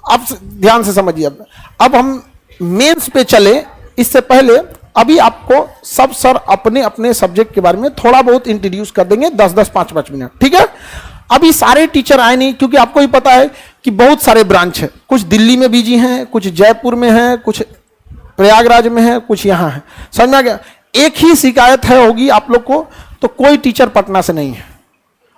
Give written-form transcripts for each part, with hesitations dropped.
अब ध्यान से समझिए। अब हम मेंस पे चले, इससे पहले अभी आपको सब सर अपने अपने सब्जेक्ट के बारे में थोड़ा बहुत इंट्रोड्यूस कर देंगे, 10-10, 5-5 मिनट, ठीक है। अभी सारे टीचर आए नहीं, क्योंकि आपको ही पता है कि बहुत सारे ब्रांच है, कुछ दिल्ली में बिजी हैं, कुछ जयपुर में है, कुछ प्रयागराज में है, कुछ यहाँ है, समझ में आ गया। एक ही शिकायत है होगी आप लोग को, तो कोई टीचर पटना से नहीं है,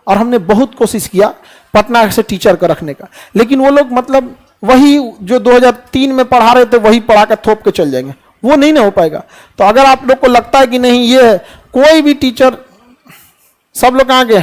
और हमने बहुत कोशिश किया पटना से टीचर को रखने का, लेकिन वो लोग मतलब वही जो 2003 में पढ़ा रहे थे वही पढ़ा कर थोप के चल जाएंगे, वो नहीं ना हो पाएगा। तो अगर आप लोग को लगता है कि नहीं ये है, कोई भी टीचर, सब लोग कहाँ के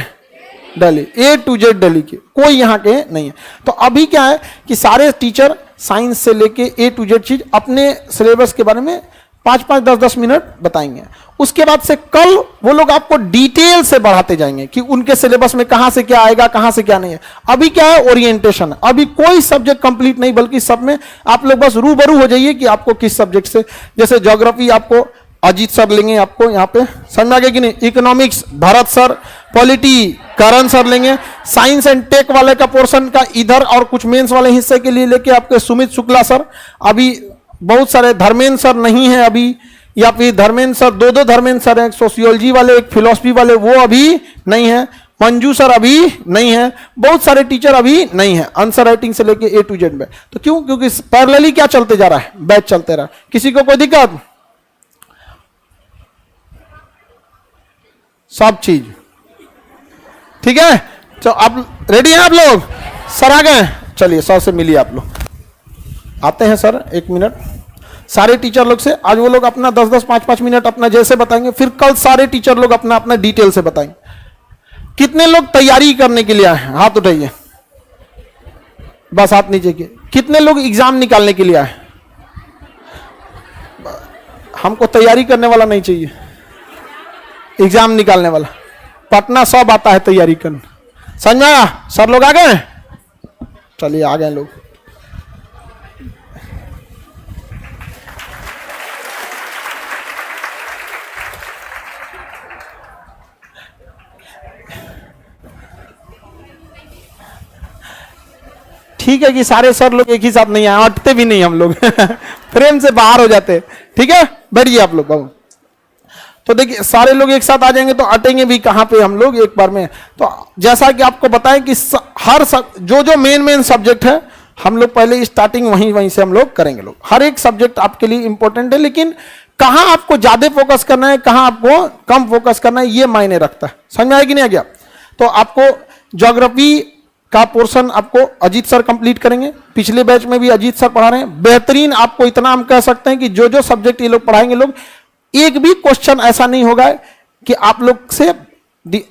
Delhi, A to Z Delhi के, कोई यहाँ के नहीं है। तो अभी क्या है कि सारे टीचर साइंस से लेके A to Z चीज अपने सिलेबस के बारे में 5-5, 10-10 मिनट बताएंगे। उसके बाद से कल वो लोग आपको डिटेल से बढ़ाते जाएंगे कि उनके सिलेबस में कहां से क्या आएगा, कहां से क्या नहीं है। अभी क्या है, ओरिएंटेशन, अभी कोई सब्जेक्ट कंप्लीट नहीं, बल्कि सब में आप लोग बस रूबरू हो जाइए कि आपको किस सब्जेक्ट से। जैसे ज्योग्राफी आपको अजीत सर लेंगे, आपको यहाँ पे समझ में आ गया कि नहीं। इकोनॉमिक्स भरत सर, पॉलिटी करण सर लेंगे। साइंस एंड टेक वाले का पोर्शन का इधर और कुछ मेंस वाले हिस्से के लिए लेके आपके सुमित शुक्ला सर। अभी बहुत सारे धर्मेंद्र सर नहीं है अभी, या फिर धर्मेंद्र सर, दो धर्मेंद्र सर हैं, एक सोशियोलॉजी वाले, एक फिलोसफी वाले, वो अभी नहीं है। मंजू सर अभी नहीं है, बहुत सारे टीचर अभी नहीं है, आंसर राइटिंग से लेके A to Z में। तो क्यों? क्योंकि पैरेलली क्या चलते जा रहा है, बैच चलते रहा। किसी को कोई दिक्कत? सब चीज ठीक है। तो अब रेडी हैं आप लोग? सर आ गए? चलिए सर से मिलिए आप लोग। आते हैं सर, 1 मिनट। सारे टीचर लोग से आज वो लोग अपना 10-10, 5-5 मिनट अपना जैसे बताएंगे, फिर कल सारे टीचर लोग अपना अपना डिटेल से बताएंगे। कितने लोग तैयारी करने के लिए आए हैं? हाथ उठाइए, बस हाथ नीचे किए। कितने लोग एग्जाम निकालने के लिए आए? हमको तैयारी करने वाला नहीं चाहिए, एग्जाम निकालने वाला। पटना सब आता है तैयारी करने, समझ में आया? सर लोग आ गए? चलिए आ गए लोग। ठीक है कि सारे सर लोग एक ही साथ नहीं आए, अटते भी नहीं हम लोग फ्रेम से बाहर हो जाते। ठीक है, बैठिए आप लोग बाबू। तो देखिए सारे लोग एक साथ आ जाएंगे तो अटेंगे भी कहाँ पे हम लोग एक बार में। तो जैसा कि आपको बताएं कि हर जो मेन सब्जेक्ट है हम लोग पहले स्टार्टिंग वहीं से हम लोग करेंगे। लोग हर एक सब्जेक्ट आपके लिए इंपॉर्टेंट है, लेकिन कहाँ आपको ज्यादा फोकस करना है, कहाँ आपको कम फोकस करना है, ये मायने रखता है। समझ में आया कि नहीं आ गया? तो आपको ज्योग्राफी का पोर्शन आपको अजीत सर कंप्लीट करेंगे। पिछले बैच में भी अजीत सर पढ़ा रहे हैं, बेहतरीन। आपको इतना हम कह सकते हैं कि जो सब्जेक्ट ये लोग पढ़ाएंगे, लोग एक भी क्वेश्चन ऐसा नहीं होगा कि आप लोग से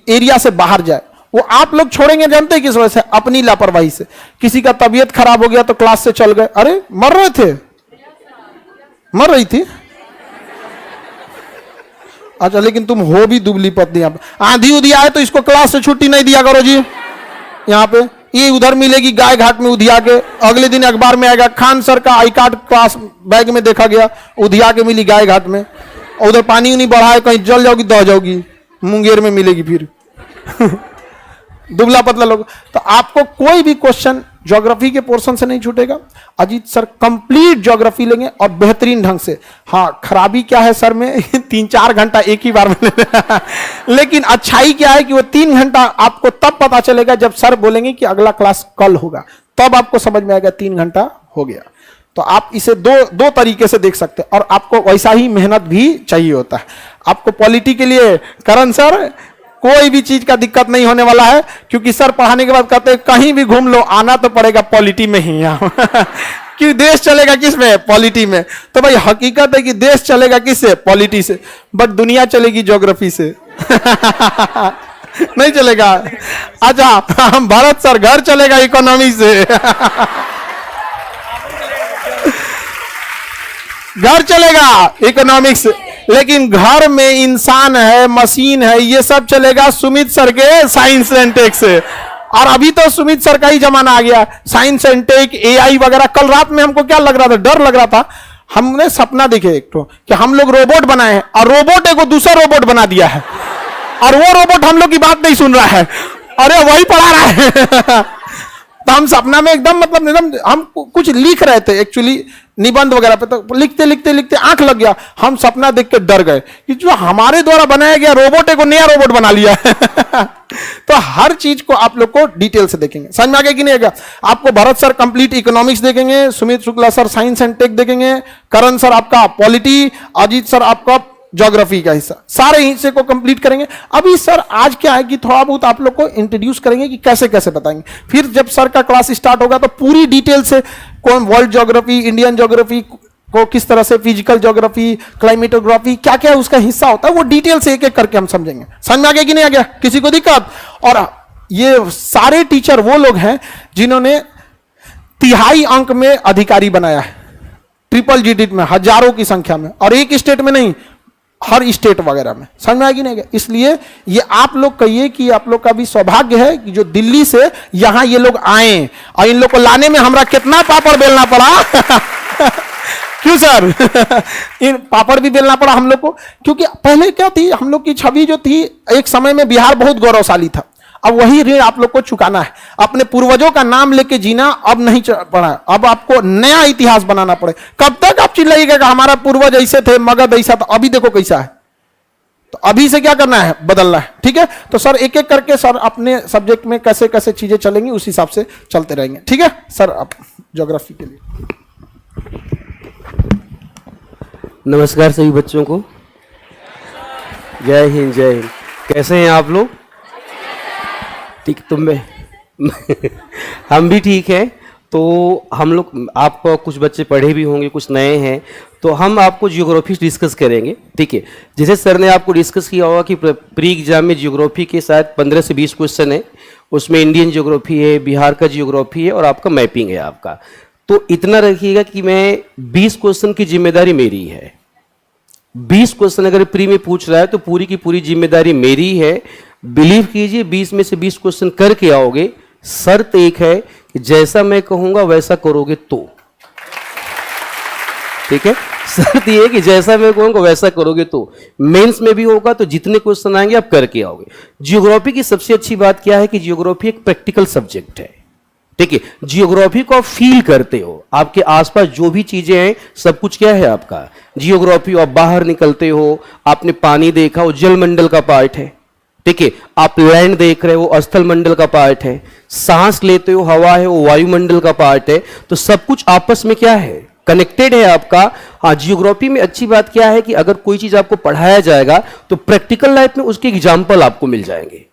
एरिया से बाहर जाए। वो आप लोग छोड़ेंगे जानते हैं किस वजह से? अपनी लापरवाही से। किसी का तबीयत खराब हो गया तो क्लास से चल गए, अरे मर रहे थे, मर रही थी, अच्छा लेकिन तुम हो भी दुबली पतली। आंधी उधी आए तो इसको क्लास से छुट्टी नहीं दिया करो जी। यहाँ पे ये उधर मिलेगी गाय घाट में उधिया के, अगले दिन अखबार में आएगा खान सर का आई कार्ड क्लास बैग में देखा गया, उधिया के मिली गाय घाट में। उधर पानी उनी बढ़ाए, कहीं जल जाओगी दह जाओगी, मुंगेर में मिलेगी फिर दुबला पतला लोग। तो आपको कोई भी क्वेश्चन ज्योग्राफी के पोर्शन से नहीं छूटेगा। अजीत सर कंप्लीट ज्योग्राफी लेंगे और बेहतरीन ढंग से। हाँ, खराबी क्या है सर में 3-4 घंटा एक ही बार में लेकिन अच्छाई क्या है कि वो 3 घंटा आपको तब पता चलेगा जब सर बोलेंगे कि अगला क्लास कल होगा, तब आपको समझ में आएगा 3 घंटा हो गया। तो आप इसे दो तरीके से देख सकते हैं, और आपको वैसा ही मेहनत भी चाहिए होता है। आपको पॉलिटी के लिए करण सर कोई भी चीज का दिक्कत नहीं होने वाला है, क्योंकि सर पढ़ाने के बाद कहते हैं कहीं भी घूम लो, आना तो पड़ेगा पॉलिटी में ही कि देश चलेगा किस में? पॉलिटी में। तो भाई हकीकत है कि देश चलेगा किससे? पॉलिटी से, बट दुनिया चलेगी ज्योग्राफी से नहीं चलेगा। अच्छा, हम भरत सर घर चलेगा इकोनॉमी से घर चलेगा इकोनॉमिक्स, लेकिन घर में इंसान है, मशीन है, ये सब चलेगा सुमित सर के साइंस एंड टेक से। और अभी तो सुमित सर का ही जमाना आ गया, साइंस एंड टेक, AI वगैरह। कल रात में हमको क्या लग रहा था? डर लग रहा था। हमने सपना देखे एक तो कि हम लोग रोबोट बनाए हैं, और रोबोट एक दूसरा रोबोट बना दिया है, और वो रोबोट हम लोग की बात नहीं सुन रहा है, अरे वही पढ़ा रहा है तो हम सपना में एकदम मतलब एकदम हम कुछ लिख रहे थे एक्चुअली निबंध वगैरह पे, तो लिखते लिखते लिखते आंख लग गया, हम सपना देख के डर गए कि जो हमारे द्वारा बनाया गया रोबोट है को नया रोबोट बना लिया तो हर चीज को आप लोग को डिटेल से देखेंगे, समझ में आ गया कि नहीं आ गया? आपको भरत सर कंप्लीट इकोनॉमिक्स देखेंगे, Sumit Shukla sir science and tech देखेंगे, करण सर आपका पॉलिटी, अजीत सर आपका ज्योग्राफी का हिस्सा, सारे हिस्से को कंप्लीट करेंगे। अभी सर आज क्या है कि थोड़ा बहुत आप लोग को इंट्रोड्यूस करेंगे कि कैसे कैसे बताएंगे, फिर जब सर का क्लास स्टार्ट होगा तो पूरी डिटेल से कौन वर्ल्ड ज्योग्राफी, इंडियन ज्योग्राफी को किस तरह से, फिजिकल ज्योग्राफी, क्लाइमेटोग्राफी क्या क्या उसका हिस्सा होता है, वो डिटेल से एक एक करके हम समझेंगे। समझ में आ गया कि नहीं आ गया? किसी को दिक्कत? और ये सारे टीचर वो लोग हैं जिन्होंने तिहाई अंक में अधिकारी बनाया है, ट्रिपल डिजिट में, हजारों की संख्या में, और एक स्टेट में नहीं, हर स्टेट वगैरह में। समझ में आएगी नहीं? इसलिए ये आप लोग कहिए कि आप लोग का भी सौभाग्य है कि जो दिल्ली से यहां ये लोग आए, और इन लोग को लाने में हमरा कितना पापड़ बेलना पड़ा क्यों सर इन पापड़ भी बेलना पड़ा हम लोग को, क्योंकि पहले क्या थी, हम लोग की छवि जो थी, एक समय में बिहार बहुत गौरवशाली था, अब वही ऋण आप लोग को चुकाना है। अपने पूर्वजों का नाम लेके जीना अब नहीं पड़ा, अब आपको नया इतिहास बनाना पड़े। कब तक आप चिल्लाइएगा कि हमारा पूर्वज ऐसे थे, मगध ऐसा था, अभी देखो कैसा है, तो अभी से क्या करना है, बदलना है। ठीक है, तो सर एक एक करके सर अपने सब्जेक्ट में कैसे कैसे चीजें चलेंगी उस हिसाब से चलते रहेंगे। ठीक है सर, आप ज्योग्राफी के लिए। नमस्कार सभी बच्चों को, जय हिंद जय हिंद। कैसे हैं आप लोग? ठीक, तुम में हम भी ठीक हैं। तो हम लोग, आप कुछ बच्चे पढ़े भी होंगे, कुछ नए हैं, तो हम आपको जियोग्राफी डिस्कस करेंगे। ठीक है, जैसे सर ने आपको डिस्कस किया होगा कि प्री एग्जाम में जियोग्राफी के साथ 15 से 20 क्वेश्चन है, उसमें इंडियन जियोग्राफी है, बिहार का जियोग्राफी है और आपका मैपिंग है आपका। तो इतना रखिएगा कि मैं 20 क्वेश्चन की जिम्मेदारी मेरी है। 20 क्वेश्चन अगर प्री में पूछ रहा है तो पूरी की पूरी जिम्मेदारी मेरी है। बिलीव कीजिए, 20 में से 20 क्वेश्चन करके आओगे। शर्त एक है कि जैसा मैं कहूंगा वैसा करोगे तो। ठीक है, शर्त ये है कि जैसा मैं कहूंगा वैसा करोगे तो। मेंस में भी होगा तो जितने क्वेश्चन आएंगे आप करके आओगे। जियोग्राफी की सबसे अच्छी बात क्या है कि जियोग्राफी एक प्रैक्टिकल सब्जेक्ट है। ठीक है, जियोग्राफी को आप फील करते हो, आपके आसपास जो भी चीजें हैं सब कुछ क्या है आपका जियोग्राफी। आप बाहर निकलते हो, आपने पानी देखा, वो जलमंडल का पार्ट है। ठीक है, आप लैंड देख रहे हो, स्थल मंडल का पार्ट है। सांस लेते हो, हवा है, वो वायुमंडल का पार्ट है। तो सब कुछ आपस में क्या है, कनेक्टेड है आपका। हाँ, जियोग्राफी में अच्छी बात क्या है कि अगर कोई चीज आपको पढ़ाया जाएगा तो प्रैक्टिकल लाइफ में उसके एग्जाम्पल आपको मिल जाएंगे।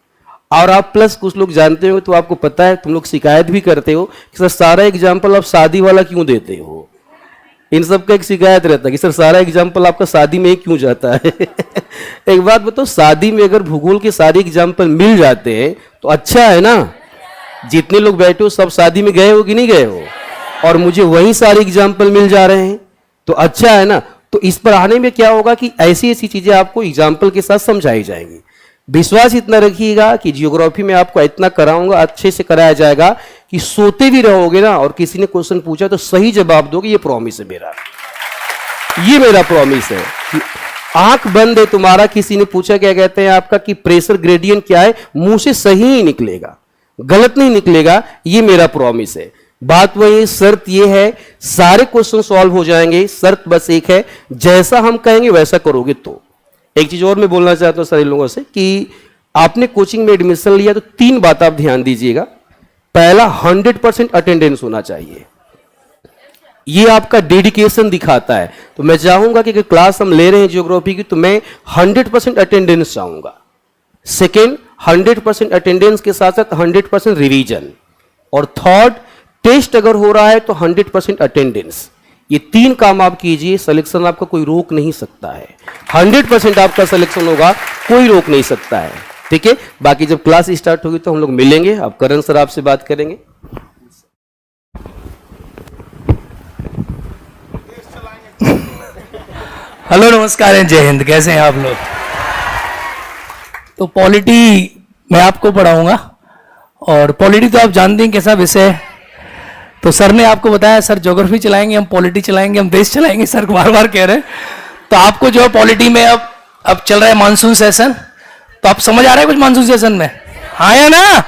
और आप प्लस कुछ लोग जानते हो तो आपको पता है, तुम लोग शिकायत भी करते हो कि सर सारा एग्जाम्पल आप शादी वाला क्यों देते हो। इन सब का एक शिकायत रहता है कि सर सारा एग्जाम्पल आपका शादी में ही क्यों जाता है एक बात बताओ, शादी में अगर भूगोल के सारे एग्जाम्पल मिल जाते हैं तो अच्छा है ना। जितने लोग बैठे हो सब शादी में गए हो कि नहीं गए हो, और मुझे वही सारे एग्जाम्पल मिल जा रहे हैं तो अच्छा है ना। तो इस पर आने में क्या होगा कि ऐसी ऐसी चीजें आपको एग्जाम्पल के साथ समझाई जाएंगी। विश्वास इतना रखिएगा कि जियोग्राफी में आपको इतना कराऊंगा, अच्छे से कराया जाएगा कि सोते भी रहोगे ना, और किसी ने क्वेश्चन पूछा तो सही जवाब दोगे। ये प्रॉमिस है मेरा, ये मेरा प्रॉमिस है कि आंख बंद है तुम्हारा, किसी ने पूछा क्या कहते हैं आपका कि प्रेशर ग्रेडियंट क्या है, मुंह से सही ही निकलेगा, गलत नहीं निकलेगा। ये मेरा प्रॉमिस है। बात वही, शर्त ये है सारे क्वेश्चन सॉल्व हो जाएंगे। शर्त बस एक है, जैसा हम कहेंगे वैसा करोगे तो। एक चीज और मैं बोलना चाहता हूं सारे लोगों से कि आपने कोचिंग में एडमिशन लिया तो 3 बात आप ध्यान दीजिएगा। पहला, 100% अटेंडेंस होना चाहिए। ये आपका डेडिकेशन दिखाता है। तो मैं चाहूंगा कि अगर क्लास हम ले रहे हैं जियोग्राफी की तो मैं 100% अटेंडेंस चाहूंगा। सेकेंड, 100% अटेंडेंस के साथ साथ 100% रिवीजन। और थर्ड, टेस्ट अगर हो रहा है तो 100% अटेंडेंस। ये 3 काम आप कीजिए, सिलेक्शन आपका कोई रोक नहीं सकता है। 100% आपका सिलेक्शन होगा, कोई रोक नहीं सकता है। ठीक है, बाकी जब क्लास स्टार्ट होगी तो हम लोग मिलेंगे। अब करण सर आपसे बात करेंगे। हेलो, नमस्कार एंड जय हिंद। कैसे हैं आप लोग? तो पॉलिटी मैं आपको पढ़ाऊंगा, और पॉलिटी तो आप जानते हैं कैसा विषय है। तो सर ने आपको बताया सर ज्योग्राफी चलाएंगे, हम पॉलिटी चलाएंगे, हम देश चलाएंगे, सर बार बार कह रहे हैं। तो आपको जो है पॉलिटी में अब चल रहा है मानसून सेशन, तो आप समझ आ रहा है कुछ मानसून सेशन में? हाँ या ना?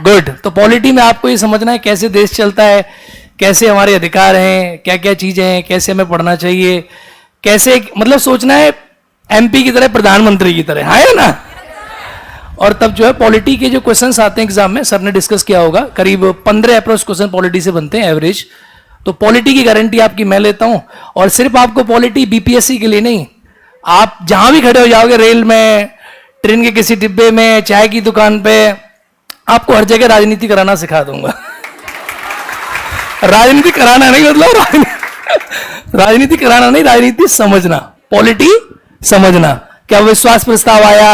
गुड। तो पॉलिटी में आपको ये समझना है कैसे देश चलता है, कैसे हमारे अधिकार हैं, क्या क्या चीजें हैं, कैसे हमें पढ़ना चाहिए, कैसे मतलब सोचना है एमपी की तरह, प्रधानमंत्री की तरह, है ना। और तब जो है पॉलिटी के जो क्वेश्चंस आते हैं एग्जाम में, सर ने डिस्कस किया होगा, करीब 15 अप्रोच क्वेश्चन पॉलिटी से बनते हैं एवरेज। तो पॉलिटी की गारंटी आपकी मैं लेता हूं। और सिर्फ आपको पॉलिटी बीपीएससी के लिए नहीं, आप जहां भी खड़े हो जाओगे, रेल में, ट्रेन के किसी डिब्बे में, चाय की दुकान पे, आपको हर जगह राजनीति कराना सिखा दूंगा। राजनीति कराना नहीं मतलब राजनीति कराना नहीं, राजनीति समझना, पॉलिटी समझना। क्या विश्वास प्रस्ताव आया,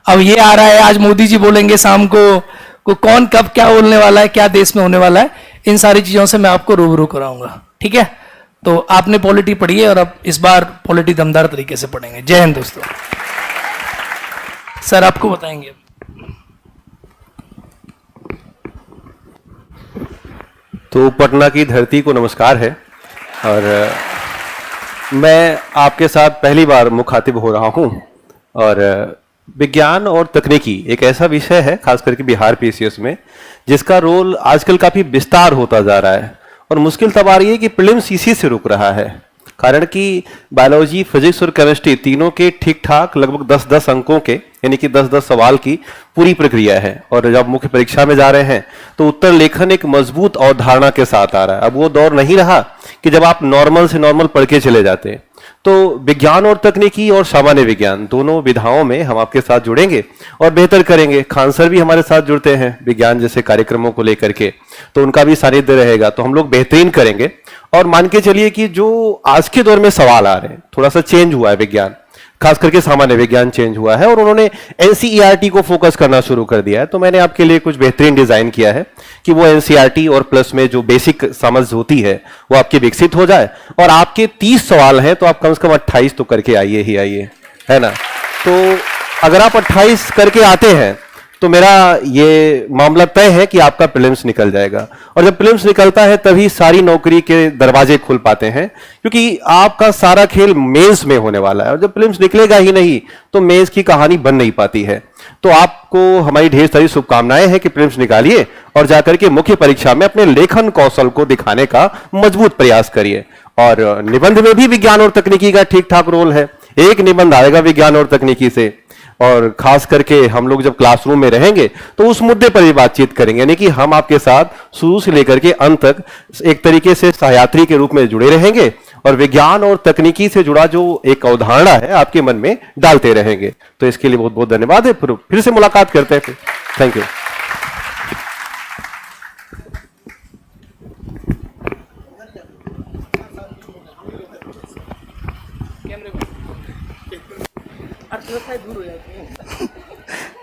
अब ये आ रहा है, आज मोदी जी बोलेंगे शाम को कौन कब क्या बोलने वाला है, क्या देश में होने वाला है, इन सारी चीजों से मैं आपको रूबरू कराऊंगा। ठीक है, तो आपने पॉलिटी पढ़ी है और अब इस बार पॉलिटी दमदार तरीके से पढ़ेंगे। जय हिंद दोस्तों। सर आपको बताएंगे। तो पटना की धरती को नमस्कार है, और मैं आपके साथ पहली बार मुखातिब हो रहा हूं। और विज्ञान और तकनीकी एक ऐसा विषय है, खास करके बिहार पीसीएस में, जिसका रोल आजकल काफी विस्तार होता जा रहा है। और मुश्किल तब आ रही है कि प्रीलिम्स इसी से रुक रहा है, कारण कि बायोलॉजी, फिजिक्स और केमिस्ट्री तीनों के ठीक ठाक लगभग 10-10 अंकों के, यानी कि 10-10 सवाल की पूरी प्रक्रिया है। और जब मुख्य परीक्षा में जा रहे हैं तो उत्तर लेखन एक मजबूत अवधारणा के साथ आ रहा है। अब वो दौर नहीं रहा कि जब आप नॉर्मल से नॉर्मल पढ़ के चले जाते हैं। तो विज्ञान और तकनीकी और सामान्य विज्ञान दोनों विधाओं में हम आपके साथ जुड़ेंगे और बेहतर करेंगे। खान सर भी हमारे साथ जुड़ते हैं विज्ञान जैसे कार्यक्रमों को लेकर के, तो उनका भी सानिध्य रहेगा, तो हम लोग बेहतरीन करेंगे। और मान के चलिए कि जो आज के दौर में सवाल आ रहे हैं, थोड़ा सा चेंज हुआ है विज्ञान, खास करके सामान्य विज्ञान चेंज हुआ है, और उन्होंने एनसीईआरटी को फोकस करना शुरू कर दिया है। तो मैंने आपके लिए कुछ बेहतरीन डिजाइन किया है कि वो एनसीईआरटी और प्लस में जो बेसिक समझ होती है वो आपकी विकसित हो जाए। और आपके 30 सवाल हैं, तो आप कम से कम 28 तो करके आइए ही आइए, है ना। तो अगर आप 28 करके आते हैं तो मेरा ये मामला तय है कि आपका प्रीलिम्स निकल जाएगा। और जब प्रीलिम्स निकलता है तभी सारी नौकरी के दरवाजे खुल पाते हैं, क्योंकि आपका सारा खेल मेंस में होने वाला है। और जब प्रीलिम्स निकलेगा ही नहीं तो मेंस की कहानी बन नहीं पाती है। तो आपको हमारी ढेर सारी शुभकामनाएं हैं कि प्रीलिम्स निकालिए और जाकर के मुख्य परीक्षा में अपने लेखन कौशल को दिखाने का मजबूत प्रयास करिए। और निबंध में भी विज्ञान और तकनीकी का ठीक ठाक रोल है। एक निबंध आएगा विज्ञान और तकनीकी से, और खास करके हम लोग जब क्लासरूम में रहेंगे तो उस मुद्दे पर भी बातचीत करेंगे, यानी कि हम आपके साथ शुरू से लेकर के अंत तक एक तरीके से सहयात्री के रूप में जुड़े रहेंगे और विज्ञान और तकनीकी से जुड़ा जो एक अवधारणा है आपके मन में डालते रहेंगे। तो इसके लिए बहुत बहुत धन्यवाद है। फिर से मुलाकात करते हैं। Thank you.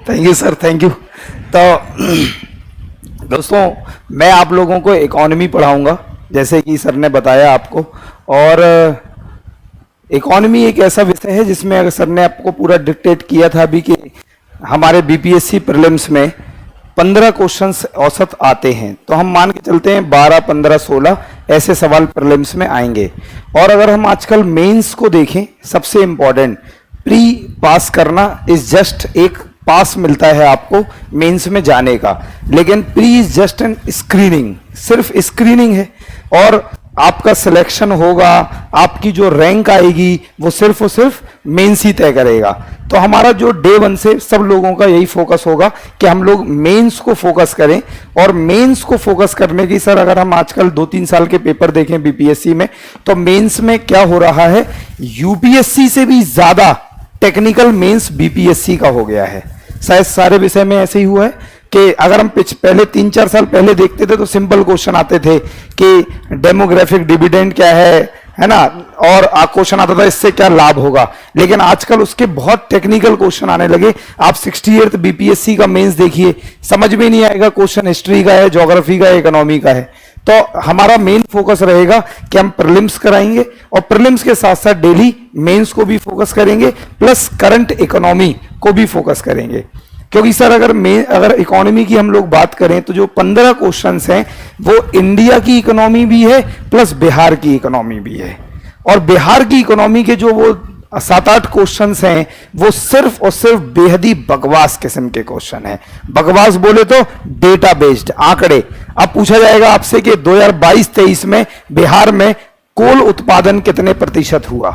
Thank you sir, thank you. तो दोस्तों, मैं आप लोगों को इकोनॉमी पढ़ाऊंगा जैसे कि सर ने बताया आपको। और इकोनॉमी एक ऐसा विषय है जिसमें अगर सर ने आपको पूरा डिक्टेट किया था अभी कि हमारे बीपीएससी प्रीलिम्स में 15 क्वेश्चंस औसत आते हैं, तो हम मान के चलते हैं 12, 15, 16 ऐसे सवाल प्रीलिम्स में आएंगे। और अगर हम आजकल मेंस को देखें, सबसे इंपॉर्टेंट प्री पास करना इज जस्ट एक पास मिलता है आपको मेंस में जाने का, लेकिन pre is just an screening, सिर्फ स्क्रीनिंग है। और आपका सिलेक्शन होगा, आपकी जो रैंक आएगी वो सिर्फ और सिर्फ मेंस ही तय करेगा। तो हमारा जो डे 1 से सब लोगों का यही फोकस होगा कि हम लोग मेंस को फोकस करें। और मेंस को फोकस करने की सर, अगर हम आजकल 2-3 साल के पेपर देखें बीपीएससी में, तो मेंस में क्या हो रहा है, यूपीएससी से भी ज्यादा टेक्निकल मेंस बीपीएससी का हो गया है। शायद सारे विषय में ऐसे ही हुआ है कि अगर हम पहले 3-4 साल पहले देखते थे तो सिंपल क्वेश्चन आते थे कि डेमोग्राफिक डिविडेंड क्या है ना, और क्वेश्चन आता था इससे क्या लाभ होगा। लेकिन आजकल उसके बहुत टेक्निकल क्वेश्चन आने लगे। आप 68th बीपीएससी का मेंस देखिए, समझ में नहीं आएगा क्वेश्चन हिस्ट्री का है, ज्योग्राफी का है, इकोनॉमी का है। तो हमारा मेन फोकस रहेगा कि हम प्रीलिम्स कराएंगे और प्रीलिम्स के साथ साथ डेली मेंस को भी फोकस करेंगे, प्लस करंट इकोनॉमी को भी फोकस करेंगे। क्योंकि सर अगर इकोनॉमी की हम लोग बात करें तो जो 15 क्वेश्चंस हैं वो इंडिया की इकोनॉमी भी है प्लस बिहार की इकोनॉमी भी है। और बिहार की इकोनॉमी के जो वो 7-8 क्वेश्चंस हैं, वो सिर्फ और सिर्फ बेहद ही बकवास किस्म के क्वेश्चन हैं। बकवास बोले तो डेटा बेस्ड आंकड़े। अब पूछा जाएगा आपसे कि 2022-23 में बिहार में कोल उत्पादन कितने प्रतिशत हुआ।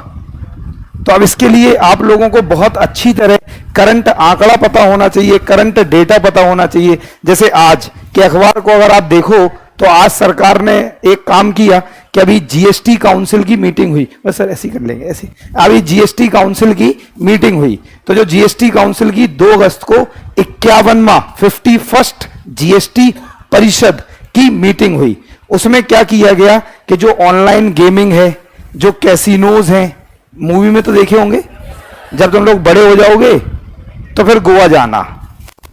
तो अब इसके लिए आप लोगों को बहुत अच्छी तरह करंट आंकड़ा पता होना चाहिए, करंट डेटा पता होना चाहिए। जैसे आज के अखबार को अगर आप देखो तो आज सरकार ने एक काम किया कि अभी जीएसटी काउंसिल की मीटिंग हुई। बस सर ऐसे ही कर लेंगे, ऐसे अभी जीएसटी काउंसिल की मीटिंग हुई। तो जो जीएसटी काउंसिल की 2 अगस्त को 51वां 51st जीएसटी परिषद की मीटिंग हुई। उसमें क्या किया गया कि जो ऑनलाइन गेमिंग है, जो कैसीनोज हैं, मूवी में तो देखे होंगे, जब तुम लोग बड़े हो जाओगे तो फिर गोवा जाना।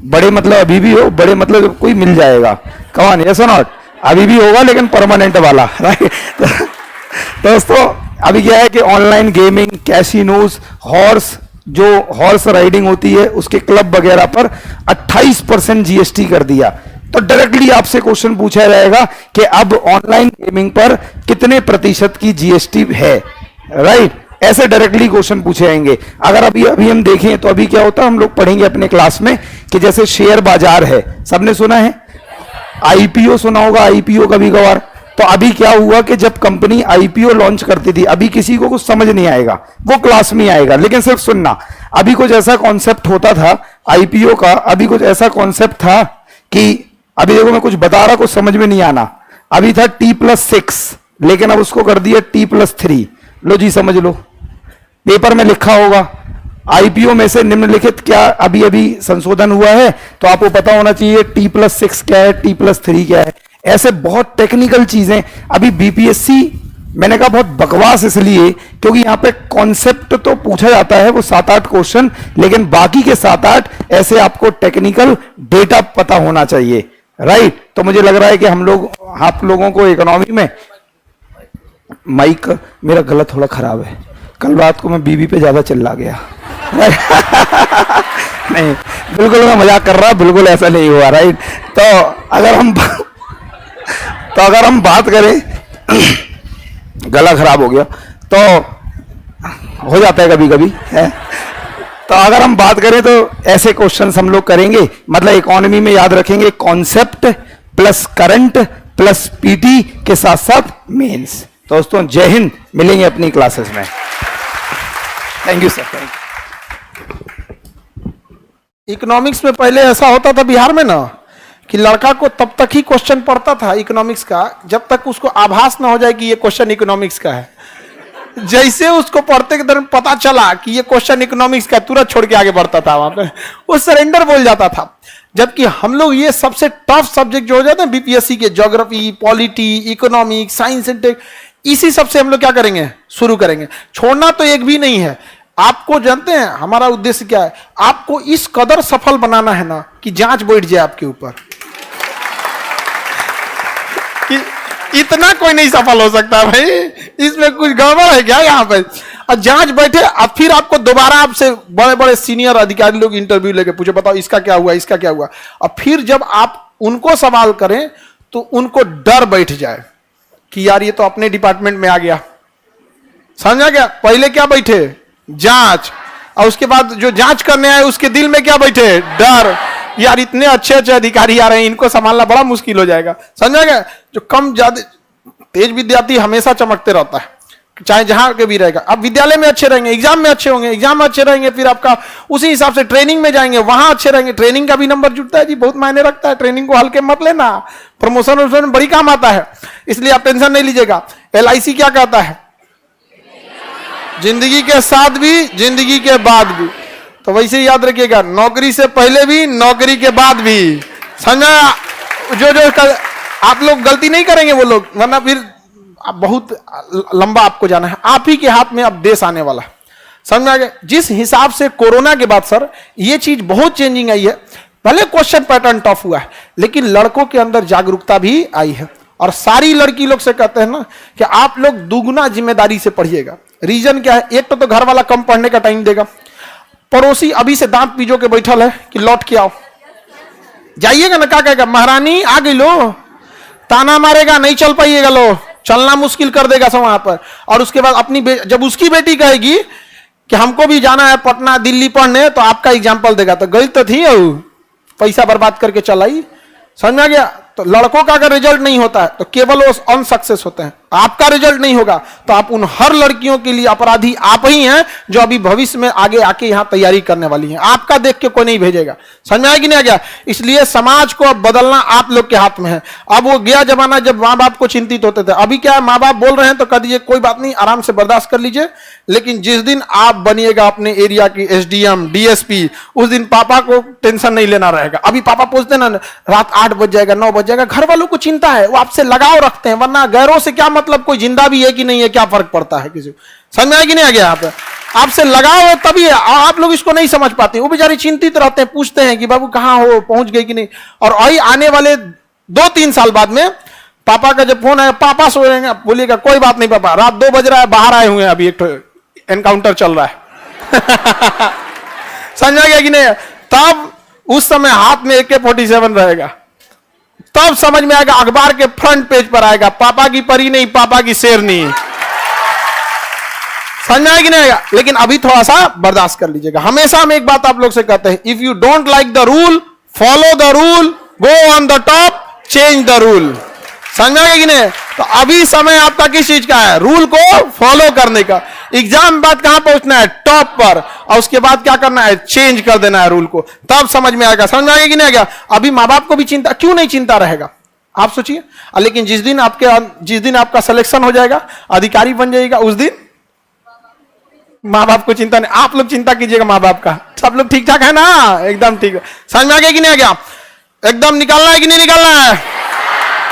बड़े मतलब अभी भी हो, बड़े मतलब कोई मिल जाएगा। कमान यस और नॉट, अभी भी होगा लेकिन परमानेंट वाला, राइट। दोस्तों अभी क्या है कि online gaming, casinos, horse riding होती है, उसके क्लब वगैरह पर 28% जीएसटी कर दिया। तो डायरेक्टली आपसे क्वेश्चन पूछा जाएगा कि अब ऑनलाइन गेमिंग पर कितने प्रतिशत की जीएसटी है, राइट। ऐसे डायरेक्टली क्वेश्चन पूछे जाएंगे। अगर अभी हम देखें तो अभी क्या होता है, हम लोग पढ़ेंगे अपने क्लास में कि जैसे शेयर बाजार है, सबने सुना है, आईपीओ सुना होगा, आईपीओ कभी कभार। तो अभी क्या हुआ कि जब कंपनी आईपीओ लॉन्च करती थी, अभी किसी को कुछ समझ नहीं आएगा, वो क्लास में आएगा, लेकिन सिर्फ सुनना। अभी कुछ ऐसा कॉन्सेप्ट होता था आईपीओ का, अभी कुछ ऐसा कॉन्सेप्ट था कि अभी देखो मैं कुछ बता रहा, कुछ समझ में नहीं आना। अभी था T+6, लेकिन अब उसको कर दिया T+3। लो जी समझ लो, पेपर में लिखा होगा आईपीओ में से निम्नलिखित क्या अभी अभी संशोधन हुआ है, तो आपको पता होना चाहिए T+6 क्या है, T+3 क्या है। ऐसे बहुत टेक्निकल चीजें अभी बीपीएससी, मैंने कहा बहुत बकवास इसलिए क्योंकि यहां पे कॉन्सेप्ट तो पूछा जाता है वो 7-8 क्वेश्चन, लेकिन बाकी के 7-8 ऐसे आपको टेक्निकल डेटा पता होना चाहिए, राइट। तो मुझे लग रहा है कि आप लोगों को इकोनॉमी में, माइक मेरा गला थोड़ा खराब है, कल रात को मैं बीबी पे ज्यादा चिल्ला गया। नहीं बिल्कुल मैं मजाक कर रहा, बिल्कुल ऐसा नहीं हुआ, राइट। तो अगर हम बात करें, गला खराब हो गया तो हो जाता है कभी कभी है। तो अगर हम बात करें तो ऐसे क्वेश्चंस हम लोग करेंगे, मतलब इकोनॉमी में याद रखेंगे concept plus current plus PT के साथ साथ मेंस। दोस्तों जय हिंद, मिलेंगे अपनी क्लासेस में। Thank you sir, thank you. Economics में पहले ऐसा होता था बिहार में ना कि लड़का को तब तक ही क्वेश्चन पढ़ता था इकोनॉमिक्स का जब तक उसको आभास ना हो जाए कि ये क्वेश्चन इकोनॉमिक्स का है। जैसे उसको पढ़ते के दौरान पता चला कि ये क्वेश्चन इकोनॉमिक्स का, तुरंत छोड़ के आगे बढ़ता था, वहां पे वो सरेंडर बोल जाता था। जबकि हम लोग ये सबसे टफ सब्जेक्ट जो हो जाते हैं बीपीएससी के, geography, polity, economics, science and tech, इसी सबसे हम लोग क्या करेंगे, शुरू करेंगे। छोड़ना तो एक भी नहीं है। आपको जानते हैं हमारा उद्देश्य क्या है, आपको इस कदर सफल बनाना है ना कि जांच बैठ जाए आपके ऊपर कि इतना कोई नहीं सफल हो सकता भाई, इसमें कुछ गड़बड़ है क्या यहाँ पे। और जांच बैठे, अब फिर आपको दोबारा आपसे बड़े बड़े सीनियर अधिकारी लोग इंटरव्यू लेके पूछे, बताओ इसका क्या हुआ, इसका क्या हुआ। और फिर जब आप उनको सवाल करें तो उनको डर बैठ जाए कि यार ये तो अपने डिपार्टमेंट में आ गया, समझा क्या। पहले क्या बैठे, जांच, और उसके बाद जो जांच करने आए उसके दिल में क्या बैठे, डर। यार इतने अच्छे अच्छे अधिकारी आ रहे हैं, इनको संभालना बड़ा मुश्किल हो जाएगा, समझा गया। जो कम ज्यादा तेज विद्यार्थी हमेशा चमकते रहता है, चाहे जहां के भी रहेगा। अब विद्यालय में अच्छे रहेंगे, एग्जाम में अच्छे होंगे, एग्जाम में अच्छे रहेंगे, फिर आपका उसी हिसाब से ट्रेनिंग में जाएंगे, वहां अच्छे रहेंगे। ट्रेनिंग का भी नंबर जुटता है जी, बहुत मायने रखता है, ट्रेनिंग को हल्के मत लेना, प्रमोशन में बड़ी काम आता है, इसलिए आप टेंशन नहीं लीजिएगा। LIC क्या कहता है, जिंदगी के साथ भी जिंदगी के बाद भी, तो वैसे याद रखिएगा, नौकरी से पहले भी नौकरी के बाद भी, समझा। जो आप लोग गलती नहीं करेंगे वो लोग, वरना फिर बहुत लंबा आपको जाना है। आप ही के हाथ में अब देश आने वाला है, समझ आ गया। जिस हिसाब से कोरोना के बाद सर ये चीज बहुत चेंजिंग आई है। भले क्वेश्चन पैटर्न टफ हुआ है, लेकिन लड़कों के अंदर जागरूकता भी आई है। और सारी लड़की लोग से कहते हैं ना कि आप लोग दुगुना जिम्मेदारी से पढ़िएगा। रीजन क्या है, एक तो घर वाला कम पढ़ने का टाइम देगा, पड़ोसी अभी से दांत पीजो के बैठल है कि लौट के आओ, जाइएगा ना, क्या कहेगा, महारानी आ गई लो, ताना मारेगा, नहीं चल पाइएगा, लो चलना मुश्किल कर देगा सब वहां पर। और उसके बाद अपनी जब उसकी बेटी कहेगी कि हमको भी जाना है पटना दिल्ली पढ़ने, तो आपका एग्जाम्पल देगा, तो गई तो थी पैसा बर्बाद करके चलाई। समझ में आ गया? तो लड़कों का अगर रिजल्ट नहीं होता है तो केवल वो अनसक्सेस होते हैं, आपका रिजल्ट नहीं होगा तो आप उन हर लड़कियों के लिए अपराधी आप ही हैं जो अभी भविष्य में आगे आके यहां तैयारी करने वाली हैं। आपका देख के कोई नहीं भेजेगा। समझ में आया कि नहीं आ गया? इसलिए समाज को अब बदलना आप लोग के हाथ में है। अब वो गया जमाना जब माँ बाप को चिंतित होते थे, अभी क्या है, माँ बाप बोल रहे हैं तो कह दीजिए कोई बात नहीं, आराम से बर्दाश्त कर लीजिए। लेकिन जिस दिन आप बनिएगा अपने एरिया की एसडीएम डीएसपी, उस दिन पापा को टेंशन नहीं लेना रहेगा। अभी पापा पूछते ना, रात 8 बज जाएगा 9 बज जाएगा, घर वालों को चिंता है, वो आपसे लगाव रखते हैं, वरना गैरों से क्या मतलब, कोई जिंदा भी है कि नहीं है, क्या फर्क पड़ता है किसी को। समझ में आया कि नहीं आ गया? आपसे लगाव है तभी है, आप लोग इसको नहीं समझ पाते। वो बेचारे चिंतित रहते हैं, पूछते हैं कि बाबू कहाँ हो, पहुंच गए कि नहीं। और वही आने वाले 2-3 साल बाद में पापा का जब फोन आया, पापा सो रहे हैं, बोलिएगा कोई बात नहीं पापा, रात 2 बज रहा है, बाहर आए हुए हैं, अभी एक एनकाउंटर चल रहा है। समझ गया कि नहीं? तब उस समय हाथ में AK-47 रहेगा, तब समझ में आएगा, अखबार के फ्रंट पेज पर आएगा, पापा की परी नहीं, पापा की शेरनी। समझ में आएगा कि नहीं आएगा? लेकिन अभी थोड़ा सा बर्दाश्त कर लीजिएगा। हमेशा हम एक बात आप लोग से कहते हैं, if you don't like the rule, follow the rule, go on the top, change the rule. समझ में आएगा कि नहीं? तो अभी समय आपका किस चीज का है? रूल को फॉलो करने का। एग्जाम बाद कहां पहुंचना है? टॉप पर। और उसके बाद क्या करना है? चेंज कर देना है रूल को, तब समझ में आएगा। समझ में आएगा कि नहीं आएगा? अभी माँ बाप को भी चिंता, क्यों नहीं चिंता रहेगा आप सोचिए। लेकिन जिस दिन आपका सिलेक्शन हो जाएगा, अधिकारी बन जाएगा, उस दिन माँ बाप को चिंता नहीं। आप लोग चिंता कीजिएगा माँ बाप का। सब लोग ठीक ठाक है ना? एकदम ठीक है। समझ में आ गया कि नहीं आ गया? एकदम निकालना है कि नहीं निकालना है?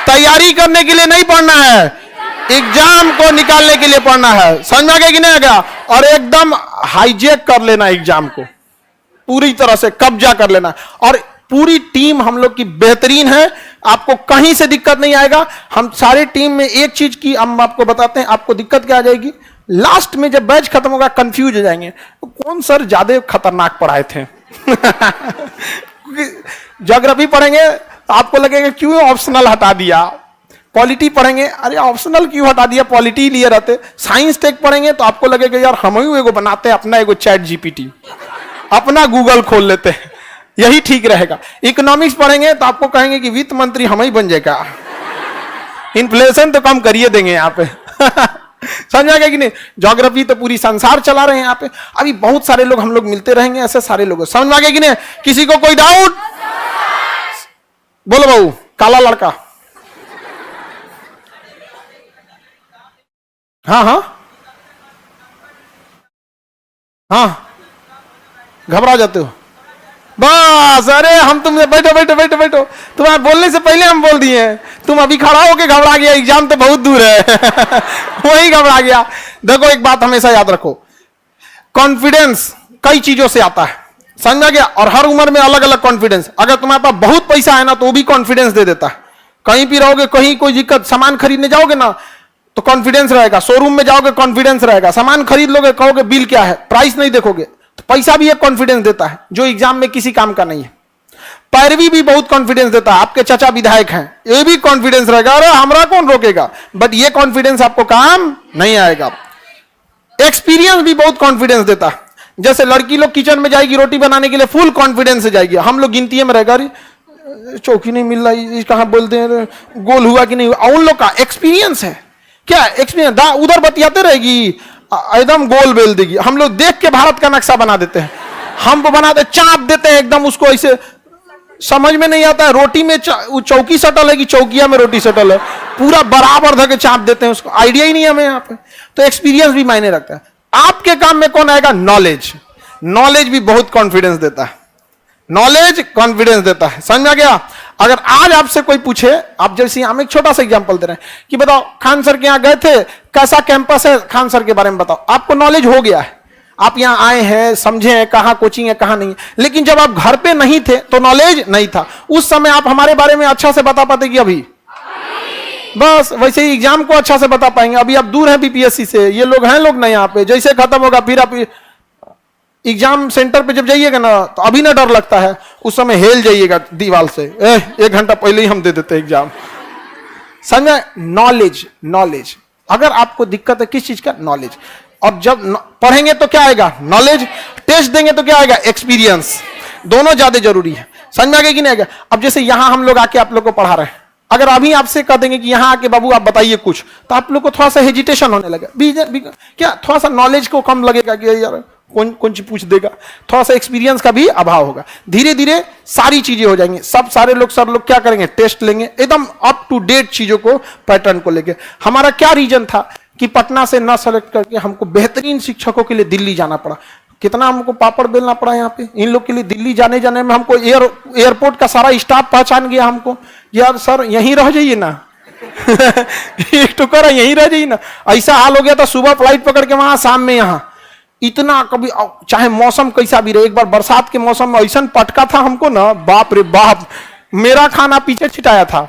तैयारी करने के लिए नहीं पढ़ना है, एग्जाम को निकालने के लिए पढ़ना है। समझ में आ गया कि नहीं आ गया? और एकदम हाईजेक कर लेना एग्जाम को, पूरी तरह से कब्जा कर लेना। और पूरी टीम हम लोग की बेहतरीन है, आपको कहीं से दिक्कत नहीं आएगा। हम सारे टीम में एक चीज की हम आपको बताते हैं, आपको दिक्कत क्या आ जाएगी, लास्ट में जब बैच खत्म होगा कंफ्यूज हो जाएंगे, तो कौन सर ज्यादा खतरनाक पढ़ाए थे। ज्योग्राफी पढ़ेंगे तो आपको लगेगा क्यों ऑप्शनल हटा दिया। पॉलिटी पढ़ेंगे, अरे ऑप्शनल क्यों हटा दिया, पॉलिटी लिए रहते। साइंस टेक पढ़ेंगे तो आपको लगेगा यार हम ही एगो बनाते हैं अपना एगो चैट जीपीटी, अपना गूगल खोल लेते हैं, यही ठीक रहेगा। इकोनॉमिक्स पढ़ेंगे तो आपको कहेंगे कि वित्त मंत्री हम ही बन जाएगा, इन्फ्लेशन तो कम करिए देंगे यहाँ पे। समझ आ गया कि नहीं? ज्योग्राफी तो पूरी संसार चला रहे हैं यहाँ पे। अभी बहुत सारे लोग हम लोग मिलते रहेंगे, ऐसे सारे लोग। समझ में आ गया कि नहीं? किसी को कोई डाउट? बोलो बहू, काला लड़का। हाँ हाँ हाँ, घबरा जाते हो बस। अरे हम तुम बैठो बैठो बैठो बैठो, तुम्हारे बोलने से पहले हम बोल दिए, तुम अभी खड़ा होके घबरा गया, एग्जाम तो बहुत दूर है। वही घबरा गया। देखो एक बात हमेशा याद रखो, कॉन्फिडेंस कई चीजों से आता है। समझ में गया? और हर उम्र में अलग अलग कॉन्फिडेंस। अगर तुम्हारे पास बहुत पैसा है ना तो वो भी कॉन्फिडेंस दे देता है। कहीं भी रहोगे, कहीं कोई दिक्कत, सामान खरीदने जाओगे ना तो कॉन्फिडेंस रहेगा, शोरूम में जाओगे कॉन्फिडेंस रहेगा, सामान खरीद लोगे, कहोगे बिल क्या है, प्राइस नहीं देखोगे, तो पैसा भी एक कॉन्फिडेंस देता है जो एग्जाम में किसी काम का नहीं है। पैरवी भी बहुत कॉन्फिडेंस देता है, आपके चाचा विधायक हैं, ये भी कॉन्फिडेंस रहेगा, अरे हमरा कौन रोकेगा, बट ये कॉन्फिडेंस आपको काम नहीं आएगा। एक्सपीरियंस भी बहुत कॉन्फिडेंस देता है। जैसे लड़की लोग किचन में जाएगी रोटी बनाने के लिए फुल कॉन्फिडेंस से जाएगी, हम लोग गिनती में रहेगा, चौकी नहीं मिल रही, कहां बोलते हैं, गोल हुआ कि नहीं हुआ। उन लोग का एक्सपीरियंस है, क्या एक्सपीरियंस, उधर बतियाते रहेगी एकदम गोल बेल देगी। हम लोग देख के भारत का नक्शा बना देते हैं, हम बनाते चाप देते हैं एकदम, उसको ऐसे समझ में नहीं आता है रोटी में चौकी सटल है कि चौकिया में रोटी सटल है, पूरा बराबर धके चाप देते हैं, उसको आइडिया ही नहीं है हमें यहाँ पे। तो एक्सपीरियंस भी मायने रखता है। आपके काम में कौन आएगा? नॉलेज। नॉलेज भी बहुत कॉन्फिडेंस देता है, नॉलेज कॉन्फिडेंस देता है। समझ में आ गया? अगर आज आपसे कोई पूछे, आप जैसे हम एक छोटा सा एग्जांपल दे रहे हैं कि बताओ खान सर के यहाँ गए थे, कैसा कैंपस है, खान सर के बारे में बताओ, आपको नॉलेज हो गया है, आप यहाँ आए हैं, समझे हैं कहाँ कोचिंग है कहाँ नहीं है। लेकिन जब आप घर पे नहीं थे तो नॉलेज नहीं था, उस समय आप हमारे बारे में अच्छा से बता पाते कि अभी बस वैसे ही एग्जाम को अच्छा से बता पाएंगे। अभी आप दूर हैं बीपीएससी से, ये लोग हैं लोग ना यहाँ पे, जैसे खत्म होगा फिर आप एग्जाम सेंटर पे जब जाइएगा ना तो अभी ना डर लगता है, उस समय हेल जाइएगा दीवार से, 1 घंटा पहले ही हम दे देते एग्जाम। समझे? Knowledge, knowledge. अगर आपको दिक्कत है किस चीज का, नॉलेज। और जब पढ़ेंगे तो क्या आएगा? नॉलेज। टेस्ट देंगे तो क्या आएगा? एक्सपीरियंस। दोनों ज्यादा जरूरी है। समझ में आ गया कि नहीं आएगा? अब जैसे यहां हम लोग आके आप लोग को पढ़ा रहे हैं, अगर अभी आपसे कह देंगे कि यहां आके बाबू आप बताइए कुछ, तो आप लोग को थोड़ा सा हेजिटेशन होने लगेगा। क्या थोड़ा सा नॉलेज को कम लगेगा कि यार कौन कौन चीज पूछ देगा, थोड़ा सा एक्सपीरियंस का भी अभाव होगा। धीरे धीरे सारी चीजें हो जाएंगी। सब सारे लोग सर लोग क्या करेंगे? टेस्ट लेंगे, एकदम अप टू डेट चीजों को, पैटर्न को लेके। हमारा क्या रीजन था कि पटना से न सेलेक्ट करके हमको बेहतरीन शिक्षकों के लिए दिल्ली जाना पड़ा। कितना हमको पापड़ बेलना पड़ा यहाँ पे इन लोग के लिए। दिल्ली जाने जाने में हमको एयरपोर्ट का सारा स्टाफ पहचान गया हमको, यार सर यहीं रह जाइए ना एक तो कर यहीं रह जाइए ना। ऐसा हाल हो गया था, सुबह फ्लाइट पकड़ के वहां, शाम में यहाँ। इतना कभी चाहे मौसम कैसा भी रहे, एक बार बरसात के मौसम में ऐसा पटका था हमको ना, बाप रे बाप, मेरा खाना पीछे छिटाया था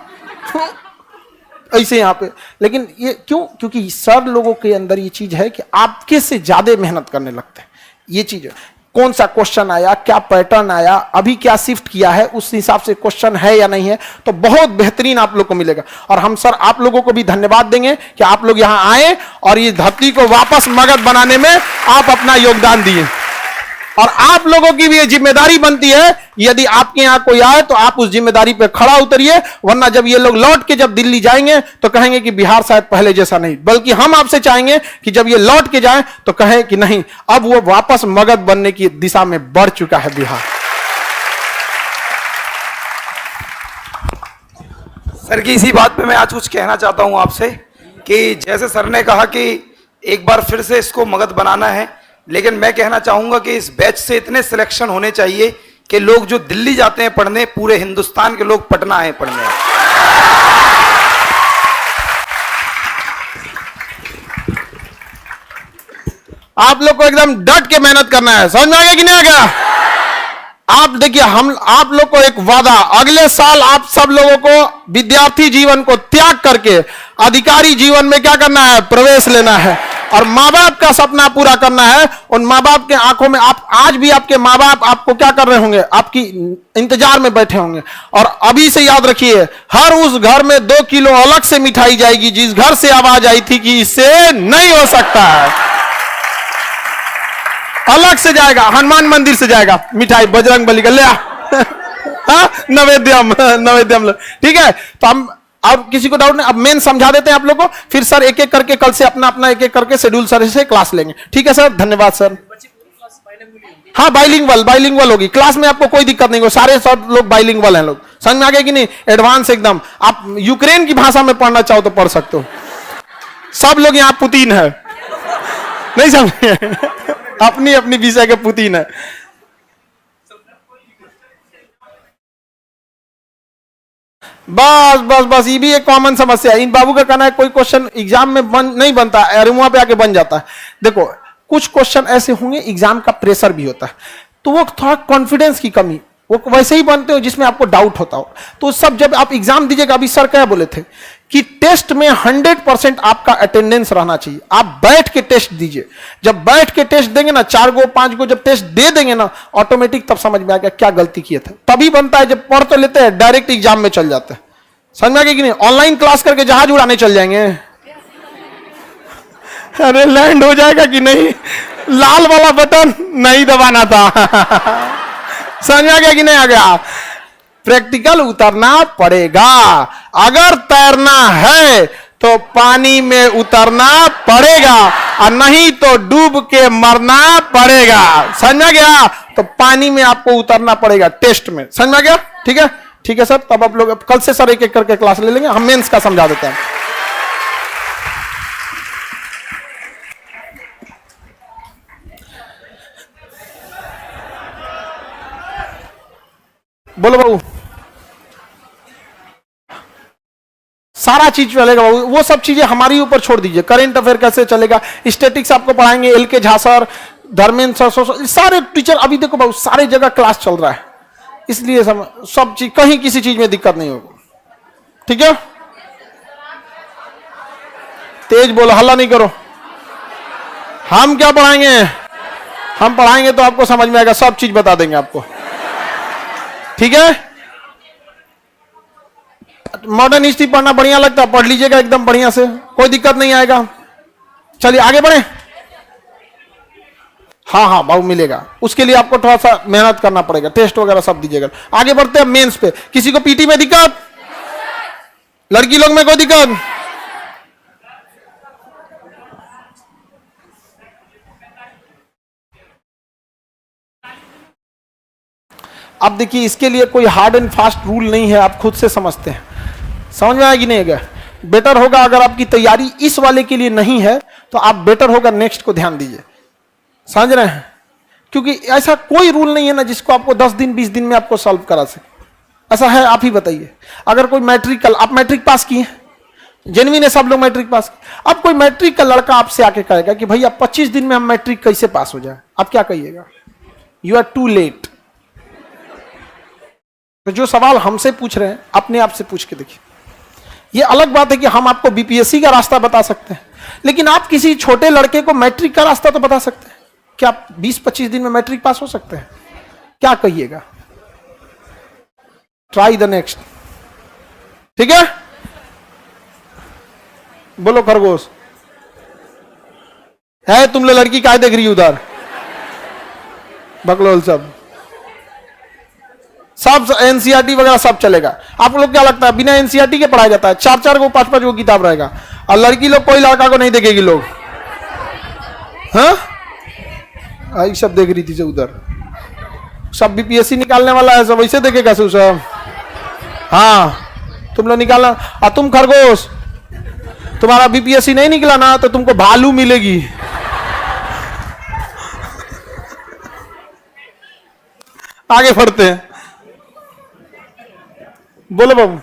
ऐसे यहाँ पे। लेकिन ये क्यों? क्योंकि सर लोगों के अंदर ये चीज है कि आपके से ज्यादा मेहनत करने लगते हैं। ये चीज है, कौन सा क्वेश्चन आया, क्या पैटर्न आया, अभी क्या शिफ्ट किया है, उस हिसाब से क्वेश्चन है या नहीं है, तो बहुत बेहतरीन आप लोग को मिलेगा। और हम सर आप लोगों को भी धन्यवाद देंगे कि आप लोग यहां आए और ये धरती को वापस मगध बनाने में आप अपना योगदान दिए। और आप लोगों की भी ये जिम्मेदारी बनती है, यदि आपके यहां कोई आए तो आप उस जिम्मेदारी पे खड़ा उतरिए, वरना जब ये लोग लौट के जब दिल्ली जाएंगे तो कहेंगे कि बिहार शायद पहले जैसा नहीं। बल्कि हम आपसे चाहेंगे कि जब ये लौट के जाएं तो कहें कि नहीं, अब वो वापस मगध बनने की दिशा में बढ़ चुका है बिहार। सर की इसी बात पे मैं आज कुछ कहना चाहता हूं आपसे कि जैसे सर ने कहा कि एक बार फिर से इसको मगध बनाना है, लेकिन मैं कहना चाहूंगा कि इस बैच से इतने सिलेक्शन होने चाहिए कि लोग जो दिल्ली जाते हैं पढ़ने, पूरे हिंदुस्तान के लोग पटना आए पढ़ने। आप लोग को एकदम डट के मेहनत करना है। समझ में आ गया कि नहीं आ गया? आप देखिए, हम आप लोग को एक वादा, अगले साल आप सब लोगों को विद्यार्थी जीवन को त्याग करके अधिकारी जीवन में क्या करना है? प्रवेश लेना है। और माँ बाप का सपना पूरा करना है। उन माँ बाप के आंखों में आप आज भी, आपके माँ बाप आपको क्या कर रहे होंगे? आपकी इंतजार में बैठे होंगे। और अभी से याद रखिए, हर उस घर में 2 किलो अलग से मिठाई जाएगी जिस घर से आवाज आई थी कि इससे नहीं हो सकता है। अलग से जाएगा, हनुमान मंदिर से जाएगा मिठाई, बजरंग बली का ले आ नवेद्यम। ठीक है, तो हम अब किसी को डाउट नहीं, अब मेन समझा देते हैं आप लोगों को, फिर सर एक एक करके कल से अपना अपना एक एक करके शेड्यूल सर से क्लास लेंगे। ठीक है सर, धन्यवाद सर। हाँ, बाइलिंगुअल होगी क्लास में, आपको कोई दिक्कत नहीं होगी। सारे सब लोग बाइलिंगुअल हैं लोग। समझ में आ गया कि नहीं? एडवांस एकदम। आप यूक्रेन की भाषा में पढ़ना चाहो तो पढ़ सकते हो। सब लोग यहाँ पुतिन है, नहीं समझे? अपनी अपनी विषय के पुतिन है। बस बस बस, ये भी एक कॉमन समस्या है। इन बाबू का कहना है कोई क्वेश्चन एग्जाम में नहीं बनता है, वहां पे आके बन जाता है। देखो, कुछ क्वेश्चन ऐसे होंगे एग्जाम का प्रेशर भी होता है, तो वो थोड़ा कॉन्फिडेंस की कमी, वो वैसे ही बनते हो जिसमें आपको डाउट होता हो। तो सब जब आप एग्जाम दीजिएगा, अभी सर क्या बोले थे कि टेस्ट में 100% आपका अटेंडेंस रहना चाहिए। आप बैठ के टेस्ट दीजिए। जब बैठ के टेस्ट देंगे ना, 4 गो 5 गो जब टेस्ट दे देंगे ना, ऑटोमेटिक तब समझ में आ गया क्या गलती किए थे। तभी बनता है जब पढ़ तो लेते हैं, डायरेक्ट एग्जाम में चल जाते हैं। समझ में आ गया कि नहीं? ऑनलाइन क्लास करके जहाज उड़ाने चल जाएंगे। अरे लैंड हो जाएगा कि नहीं? लाल वाला बटन नहीं दबाना था। समझ में आ गया कि नहीं आ गया? प्रैक्टिकल उतरना पड़ेगा। अगर तैरना है तो पानी में उतरना पड़ेगा, और नहीं तो डूब के मरना पड़ेगा। समझ में आ गया? तो पानी में आपको उतरना पड़ेगा टेस्ट में। समझ में आ गया? ठीक है, ठीक है सर। तब आप लोग कल से सर एक एक करके क्लास ले लेंगे, हम मेंस का समझा देते हैं। बोलो बाबू, सारा चीज चलेगा बाबू, वो सब चीजें हमारी ऊपर छोड़ दीजिए। करंट अफेयर कैसे चलेगा, स्टैटिक्स आपको पढ़ाएंगे, LK Jha sir, Dharmendra sir, सारे टीचर। अभी देखो बाबू, सारे जगह क्लास चल रहा है, इसलिए सब चीज, कहीं किसी चीज में दिक्कत नहीं होगी। ठीक है, तेज बोलो, हल्ला नहीं करो। हम क्या पढ़ाएंगे? हम पढ़ाएंगे तो आपको समझ में आएगा, सब चीज बता देंगे आपको। ठीक है, मॉडर्न हिस्ट्री पढ़ना बढ़िया लगता है, पढ़ लीजिएगा एकदम बढ़िया से, कोई दिक्कत नहीं आएगा। चलिए आगे बढ़े। हाँ हाँ बाबू मिलेगा, उसके लिए आपको थोड़ा सा मेहनत करना पड़ेगा, टेस्ट वगैरह सब दीजिएगा। आगे बढ़ते हैं मेंस पे। किसी को पीटी में दिक्कत? लड़की लोग में कोई दिक्कत? अब देखिए, इसके लिए कोई हार्ड एंड फास्ट रूल नहीं है, आप खुद से समझते हैं। समझ में आएगी नहीं आएगा? बेटर होगा अगर आपकी तैयारी इस वाले के लिए नहीं है तो आप बेटर होगा नेक्स्ट को ध्यान दीजिए। समझ रहे हैं? क्योंकि ऐसा कोई रूल नहीं है ना जिसको आपको 10 दिन 20 दिन में आपको सॉल्व करा सके। ऐसा है? आप ही बताइए। अगर कोई मैट्रिक आप मैट्रिक पास किए, जेनविन है, सब लोग मैट्रिक पास किए। अब कोई मैट्रिक का लड़का आपसे आके कहेगा कि भैया 25 दिन में हम मैट्रिक कैसे पास हो जाए, आप क्या कहिएगा? You are too late. तो जो सवाल हमसे पूछ रहे हैं अपने आप से पूछ के देखिए। ये अलग बात है कि हम आपको बीपीएससी का रास्ता बता सकते हैं, लेकिन आप किसी छोटे लड़के को मैट्रिक का रास्ता तो बता सकते हैं। क्या आप 20-25 दिन में मैट्रिक पास हो सकते हैं? क्या कहिएगा? Try the next. ठीक है, बोलो खरगोश है। तुम लोग लड़की काय देख रही हो उधर? बकलोल सब एनसीईआरटी वगैरह सब चलेगा। आप लोग क्या लगता है बिना एनसीईआरटी के पढ़ाया जाता है? 4-4 को 5-5 को किताब रहेगा, और लड़की लोग कोई लड़का को नहीं देखेगी लोग। हाँ, आई सब देख रही थी जो उधर, सब बीपीएससी निकालने वाला है, सब वैसे देखेगा सब। हाँ, तुम लोग निकालना। और तुम खरगोश, तुम्हारा बीपीएससी नहीं निकला ना तो तुमको भालू मिलेगी। आगे बढ़ते हैं, बोलो बाबू।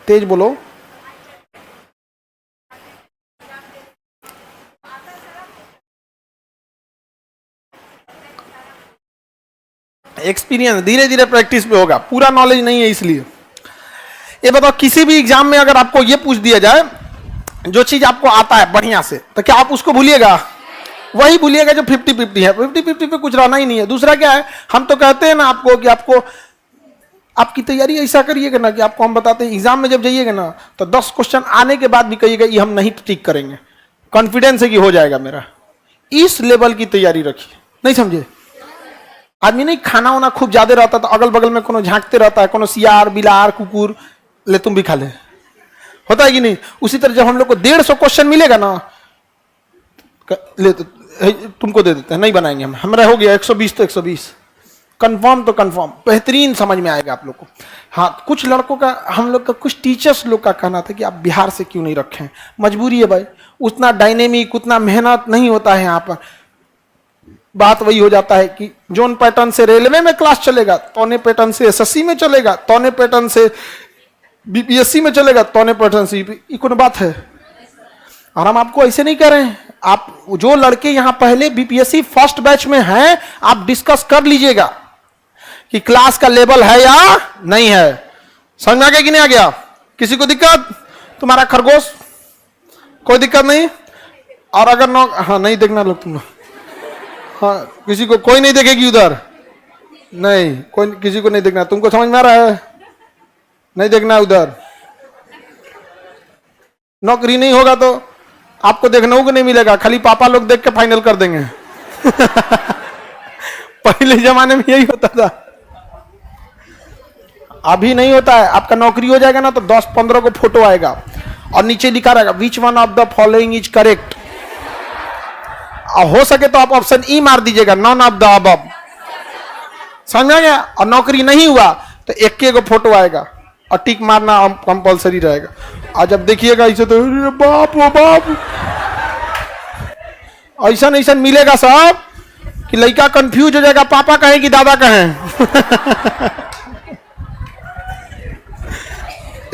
तेज बोलो। एक्सपीरियंस धीरे धीरे प्रैक्टिस पे होगा, पूरा नॉलेज नहीं है इसलिए। ये बताओ, किसी भी एग्जाम में अगर आपको ये पूछ दिया जाए जो चीज आपको आता है बढ़िया से, तो क्या आप उसको भूलिएगा? वही भूलिएगा जो 50-50 है। 50-50 पे कुछ रहना ही नहीं है। दूसरा क्या है, हम तो कहते हैं ना आपको कि आपको आपकी तैयारी ऐसा करिएगा ना कि आपको हम बताते हैं एग्जाम में जब जाइएगा ना तो 10 क्वेश्चन आने के बाद भी कहिएगा ये हम नहीं टिक करेंगे, कॉन्फिडेंस है कि हो जाएगा मेरा। इस लेवल की तैयारी रखिए, नहीं समझे? आदमी नहीं खाना वाना खूब ज्यादा रहता तो अगल बगल में कोनो झांकते रहता है, कोनो सियार बिलार कुकुर, ले तुम भी खा ले, होता है कि नहीं? उसी तरह जब हम लोग को 150 क्वेश्चन मिलेगा ना, ले तुमको दे देते हैं, नहीं बनाएंगे हम, हमारा हो गया 120 तो 120, कंफर्म तो कंफर्म, बेहतरीन समझ में आएगा आप लोग को। हाँ, कुछ लड़कों का, हम लोग का, कुछ टीचर्स लोग का कहना था कि आप बिहार से क्यों नहीं रखें, मजबूरी है भाई, उतना डायनेमिक, उतना मेहनत नहीं होता है यहाँ पर। बात वही हो जाता है कि जोन पैटर्न से रेलवे में क्लास चलेगा, तौने पैटर्न से एसएससी में चलेगा, तौने पैटर्न से बीपीएससी में चलेगा, तौने पैटर्न से ये कौन बात है? और हम आपको ऐसे नहीं कह रहे हैं। आप जो लड़के यहाँ पहले बीपीएससी फर्स्ट बैच में हैं, आप डिस्कस कर लीजिएगा कि क्लास का लेवल है या नहीं है। समझ में आ गया कि नहीं आ गया? किसी को दिक्कत? तुम्हारा खरगोश कोई दिक्कत नहीं? और अगर नो, हाँ नहीं देखना लोग तुम, हाँ किसी को, कोई नहीं देखेगी उधर, नहीं कोई, किसी को नहीं देखना। तुमको समझ में आ रहा है? नहीं देखना उधर। नौकरी नहीं होगा तो आपको देखने को नहीं मिलेगा, खाली पापा लोग देख के फाइनल कर देंगे। पहले जमाने में यही होता था, अभी नहीं होता है। आपका नौकरी हो जाएगा ना तो 10-15 को फोटो आएगा और नीचे लिखा रहेगा which one of the following is correct. हो सके तो आप ऑप्शन ई मार दीजिएगा, नॉन ऑफ द अबव। समझ में आ गया? और नौकरी नहीं हुआ तो एक को फोटो आएगा और टिक मारना कंपलसरी रहेगा। आज जब देखिएगा इसे तो बाप ओ बाप, ऐसा ऐसा मिलेगा सब कि लड़का कंफ्यूज हो जाएगा, पापा कहें कि दादा कहें।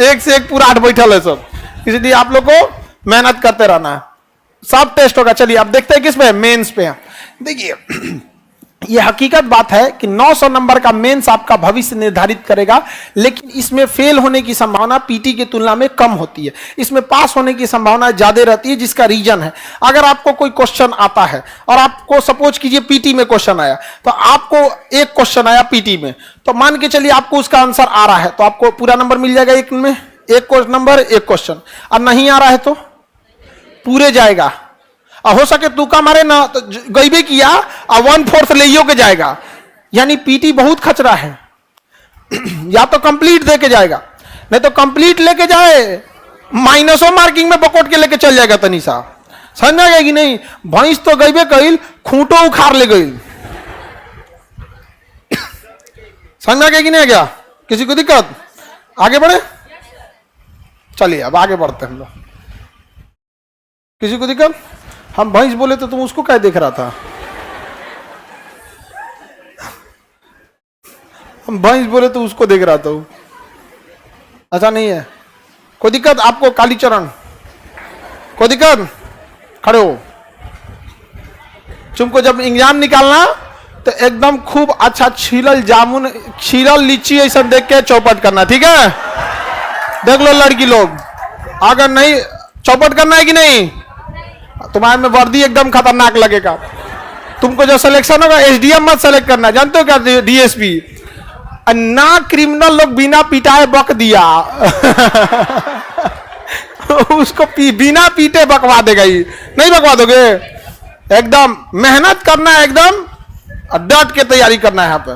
एक से एक पूरा 8 बैठल है सब, इसलिए आप लोग को मेहनत करते रहना है। सब टेस्ट होगा। चलिए अब देखते हैं किस पे, मेंस पे। देखिए ये हकीकत बात है कि 900 नंबर का मेंस आपका भविष्य निर्धारित करेगा, लेकिन इसमें फेल होने की संभावना पीटी की तुलना में कम होती है। इसमें पास होने की संभावना ज्यादा रहती है, जिसका रीजन है अगर आपको कोई क्वेश्चन आता है और आपको सपोज कीजिए पीटी में क्वेश्चन आया, तो आपको एक क्वेश्चन आया पीटी में, तो मान के चलिए आपको उसका आंसर आ रहा है, तो आपको पूरा नंबर मिल जाएगा एक में, एक नंबर एक क्वेश्चन, और नहीं आ रहा है तो पूरे जाएगा, और हो सके तुका मारे ना तो गईबे किया और 1/4 ले के जाएगा, यानी पीटी बहुत खचरा है। या तो कंप्लीट दे के जाएगा, नहीं तो कंप्लीट लेके जाए माइनसो मार्किंग में पकड़ के लेके चल जाएगा तनिषा, समझ में आ गया कि नहीं। भैंस तो गईबे कईल, खूंटो उखाड़ ले गई, समझ में आ गया कि नहीं आ गया, किसी को दिक्कत? आगे बढ़े, चलिए अब आगे बढ़ते हैं हम लोग। किसी को दिक्कत? हम भैंस बोले तो तुम उसको क्या देख रहा था? हम भैंस बोले तो उसको देख रहा था। ऐसा नहीं है, कोई दिक्कत आपको? कालीचरण, कोई दिक्कत? खड़े हो। तुमको जब एग्जाम निकालना तो एकदम खूब अच्छा छीलल जामुन, छीलल लीची ऐसा देख के चौपट करना, ठीक है? देख लो लड़की लोग, अगर नहीं चौपट करना है कि नहीं, तुम्हारे में वर्दी एकदम खतरनाक लगेगा। तुमको जो सिलेक्शन होगा एसडीएम मत सेलेक्ट करना, जानते हो क्या? डीएसपी ना, क्रिमिनल लोग बिना पिटाए बक दिया उसको बिना पीटे बकवा देगा ही, नहीं बकवा दोगे? एकदम मेहनत करना है, एकदम डट के तैयारी करना है यहाँ पे,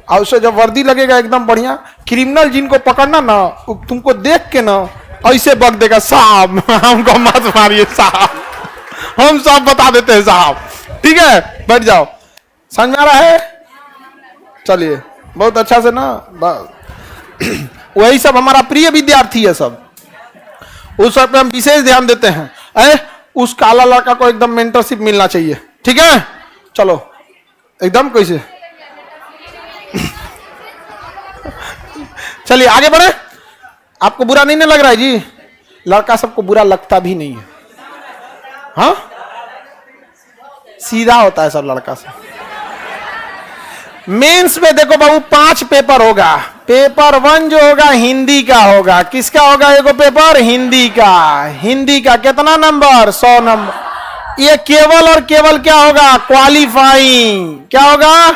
और उससे जब वर्दी लगेगा एकदम बढ़िया। क्रिमिनल जिनको पकड़ना ना, तुमको देख के ना ऐसे बक देगा, साहब हमको मत मारिए साहब, हम सब बता देते हैं साहब, ठीक है? बैठ जाओ, समझ में आ रहा है? चलिए बहुत अच्छा से ना, वही सब हमारा प्रिय विद्यार्थी है सब, उस सब पे हम विशेष ध्यान देते हैं। उस काला लड़का को एकदम मेंटरशिप मिलना चाहिए, ठीक है? चलो एकदम कैसे चलिए आगे बढ़े। आपको बुरा नहीं ना लग रहा है जी? लड़का सबको बुरा लगता भी नहीं है, हाँ, सीधा होता है सब लड़का से। मेंस में देखो बाबू 5 पेपर होगा। पेपर 1 जो होगा हिंदी का होगा। किसका होगा? एगो पेपर हिंदी का। हिंदी का कितना नंबर? 100 नंबर। ये केवल और केवल क्या होगा? क्वालिफाइंग। क्या होगा?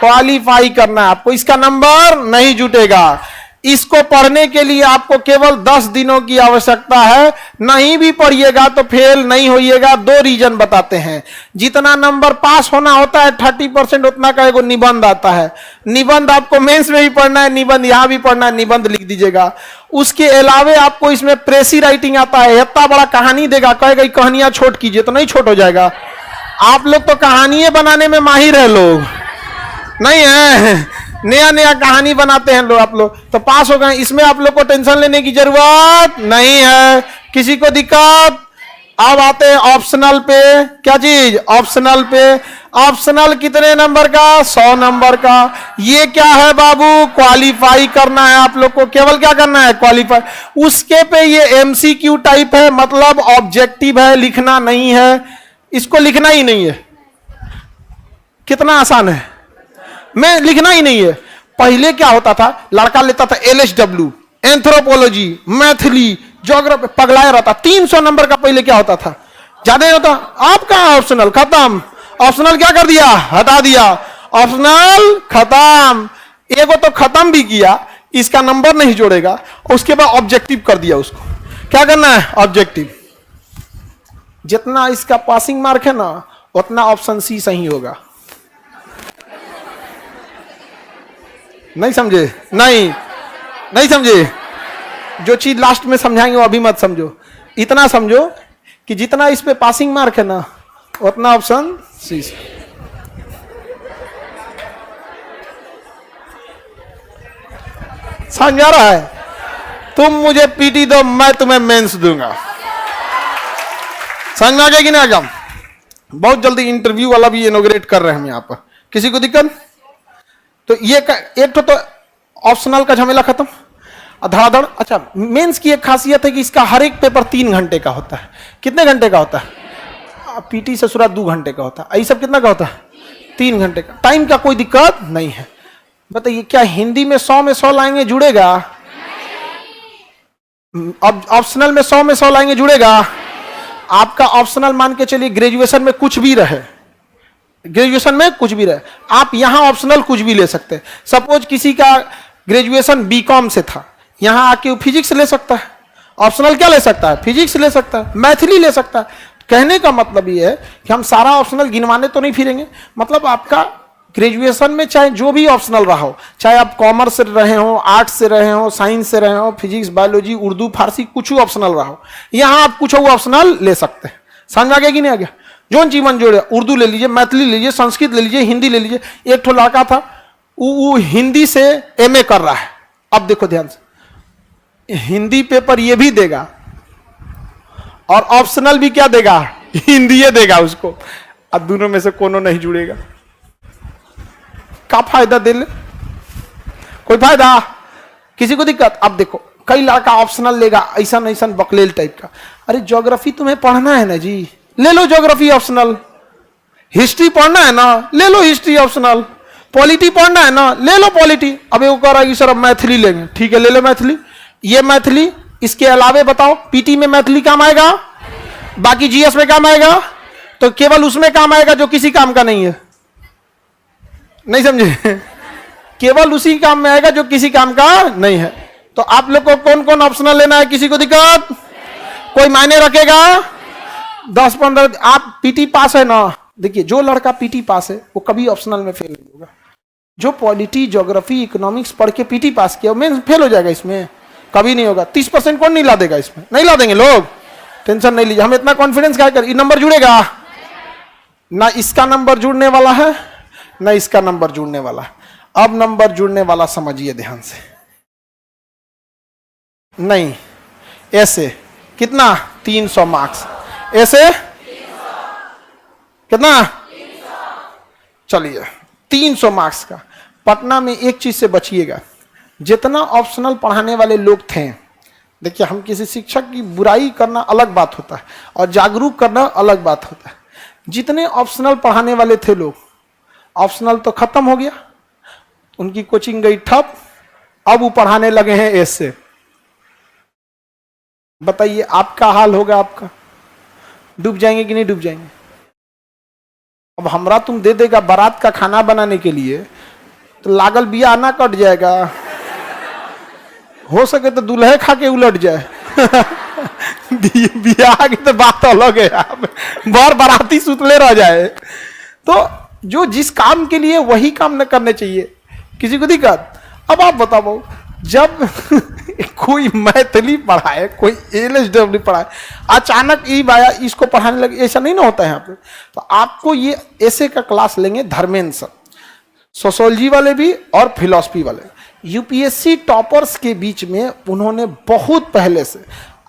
क्वालिफाई करना है आपको, इसका नंबर नहीं जुटेगा। इसको पढ़ने के लिए आपको केवल 10 दिनों की आवश्यकता है। नहीं भी पढ़िएगा तो फेल नहीं होइएगा। 2 रीजन बताते हैं। जितना नंबर पास होना होता है 30% उतना का एगो निबंध आता है। निबंध आपको मेंस में भी पढ़ना है, निबंध यहां भी पढ़ना है, निबंध लिख दीजिएगा। उसके अलावे आपको इसमें प्रेसी राइटिंग आता है। इतना बड़ा कहानी देगा, कहेगा कहानियां छोट कीजिए, तो नहीं छोट हो जाएगा। आप लोग तो कहानियां बनाने में माहिर है, लोग नहीं है, नया नया कहानी बनाते हैं लोग। आप लोग तो पास हो गए, इसमें आप लोग को टेंशन लेने की जरूरत नहीं है। किसी को दिक्कत? अब आते हैं ऑप्शनल पे। क्या चीज? ऑप्शनल पे। ऑप्शनल कितने नंबर का? 100 नंबर का। ये क्या है बाबू? क्वालिफाई करना है आप लोग को। केवल क्या करना है? क्वालिफाई। उसके पे ये एमसीक्यू टाइप है, मतलब ऑब्जेक्टिव है, लिखना नहीं है। इसको लिखना ही नहीं है। कितना आसान है, मैं लिखना ही नहीं है। पहले क्या होता था, लड़का लेता था एलएसडब्ल्यू, एंथ्रोपोलॉजी, मैथिली, ज्योग्राफी, पगलाया रहता। 300 नंबर का पहले क्या होता था, ज्यादा नहीं होता। आपका ऑप्शनल खत्म। ऑप्शनल क्या कर दिया? हटा दिया। ऑप्शनल खत्म। एगो तो खत्म भी किया, इसका नंबर नहीं जोड़ेगा। उसके बाद ऑब्जेक्टिव कर दिया। उसको क्या करना है? ऑब्जेक्टिव। जितना इसका पासिंग मार्क है ना, उतना ऑप्शन सी सही होगा। नहीं समझे? नहीं समझे? जो चीज लास्ट में समझाएंगे वो अभी मत समझो। इतना समझो कि जितना इस पे पासिंग मार्क है ना, उतना ऑप्शन सी। समझ आ रहा है? तुम मुझे पीटी दो, मैं तुम्हें मेंस दूंगा। समझ में आ गया कि नहीं आ गया? बहुत जल्दी इंटरव्यू वाला भी इनॉग्रेट कर रहे हैं हम यहाँ पर। किसी को दिक्कत? तो ये एक तो ऑप्शनल का झमेला खत्म, धड़ाधड़। अच्छा, मेंस की एक खासियत है कि इसका हर एक पेपर 3 घंटे का होता है। कितने घंटे का होता है? पीटी से शुरुआत 2 घंटे का होता है। ये सब कितना का होता है? 3 घंटे का। टाइम का कोई दिक्कत नहीं है। बताइए, क्या हिंदी में 100 में 100 लाएंगे जुड़ेगा? अब ऑप्शनल में 100 में 100 लाएंगे जुड़ेगा? आपका ऑप्शनल मान के चलिए ग्रेजुएशन में कुछ भी रहे, ग्रेजुएशन में कुछ भी रहे, आप यहां ऑप्शनल कुछ भी ले सकते हैं। सपोज किसी का ग्रेजुएशन बीकॉम से था, यहां आके फिजिक्स ले सकता है, ऑप्शनल क्या ले सकता है, फिजिक्स ले सकता है, मैथिली ले सकता है। कहने का मतलब ये है कि हम सारा ऑप्शनल गिनवाने तो नहीं फिरेंगे। मतलब आपका ग्रेजुएशन में चाहे जो भी ऑप्शनल रहा हो, चाहे आप कॉमर्स से रहे हो, आर्ट्स से रहे हो, साइंस से रहे हो, फिजिक्स, बायोलॉजी, उर्दू, फारसी, कुछ ऑप्शनल रहा हो, यहां आप कुछ ऑप्शनल ले सकते हैं। समझ आ गया कि नहीं आ गया? जो जीवन जोड़े, उर्दू ले लीजिए, मैथिली ले लीजिए, संस्कृत ले लीजिए, हिंदी ले लीजिए। एक ठो लड़का था वो हिंदी से एमए कर रहा है। अब देखो ध्यान से, हिंदी पेपर ये भी देगा और ऑप्शनल भी क्या देगा, हिंदी ये देगा उसको। अब दोनों में से कोनो नहीं जुड़ेगा, क्या फायदा दे ले, कोई फायदा किसी को दिक्कत? अब देखो कई लड़का ऑप्शनल लेगा ऐसा ऐसा बकलेल टाइप का। अरे ज्योग्राफी तुम्हें पढ़ना है ना जी, ले लो ज्योग्राफी ऑप्शनल। हिस्ट्री पढ़ना है ना, ले लो हिस्ट्री ऑप्शनल। पॉलिटी पढ़ना है ना, ले लो पॉलिटी। अब वो कह रहा है कि सर अब मैथिली लेंगे, ठीक है ले लो मैथिली। ये मैथिली, इसके अलावे बताओ पीटी में मैथिली काम आएगा, बाकी जीएस में काम आएगा, तो केवल उसमें काम आएगा जो किसी काम का नहीं है। नहीं समझे? केवल उसी काम में आएगा जो किसी काम का नहीं है। तो आप लोग को कौन कौन ऑप्शनल लेना है, किसी को दिक्कत? कोई मायने रखेगा? 10-15 आप पीटी पास है ना, देखिए जो लड़का पीटी पास है वो कभी ऑप्शनल में फेल नहीं होगा। जो पॉलिटी, ज्योग्राफी, इकोनॉमिक्स पढ़ के पीटी पास किया मैं फेल हो जाएगा, इसमें कभी नहीं होगा। 30% कौन नहीं ला देगा, इसमें नहीं ला देंगे लोग, टेंशन नहीं लीजिए। हम इतना कॉन्फिडेंस क्या कर, ये नंबर जुड़ेगा ना, इसका नंबर जुड़ने वाला है ना इसका नंबर जुड़ने वाला है। अब नंबर जुड़ने वाला समझिए ध्यान से, नहीं ऐसे कितना 300 मार्क्स, ऐसे कितना, चलिए 300 मार्क्स का। पटना में एक चीज से बचिएगा, जितना ऑप्शनल पढ़ाने वाले लोग थे, देखिए हम किसी शिक्षक की बुराई करना अलग बात होता है और जागरूक करना अलग बात होता है। जितने ऑप्शनल पढ़ाने वाले थे लोग, ऑप्शनल तो खत्म हो गया, उनकी कोचिंग गई ठप, अब वो पढ़ाने लगे हैं ऐसे। बताइए आपका हाल होगा, आपका डूब जाएंगे कि नहीं डूब जाएंगे? अब हमरा तुम दे देगा बारात का खाना बनाने के लिए, तो लागल बिया ना कट जाएगा, हो सके तो दूल्हे खा के उलट जाए। बिया की तो बात अलग है, बार बाराती सुतले रह जाए। तो जो जिस काम के लिए वही काम न करने चाहिए, किसी को दिक्कत? अब आप बताओ, जब कोई मैथिली पढ़ाए, कोई एलएसडब्ल्यू पढ़ाए, अचानक ई बाया इसको पढ़ाने लगे, ऐसा नहीं ना होता है यहाँ पे। तो आपको ये ऐसे का क्लास लेंगे धर्मेंद्र सर, सोशोलॉजी वाले भी और फिलॉसफी वाले। यूपीएससी टॉपर्स के बीच में उन्होंने बहुत पहले से,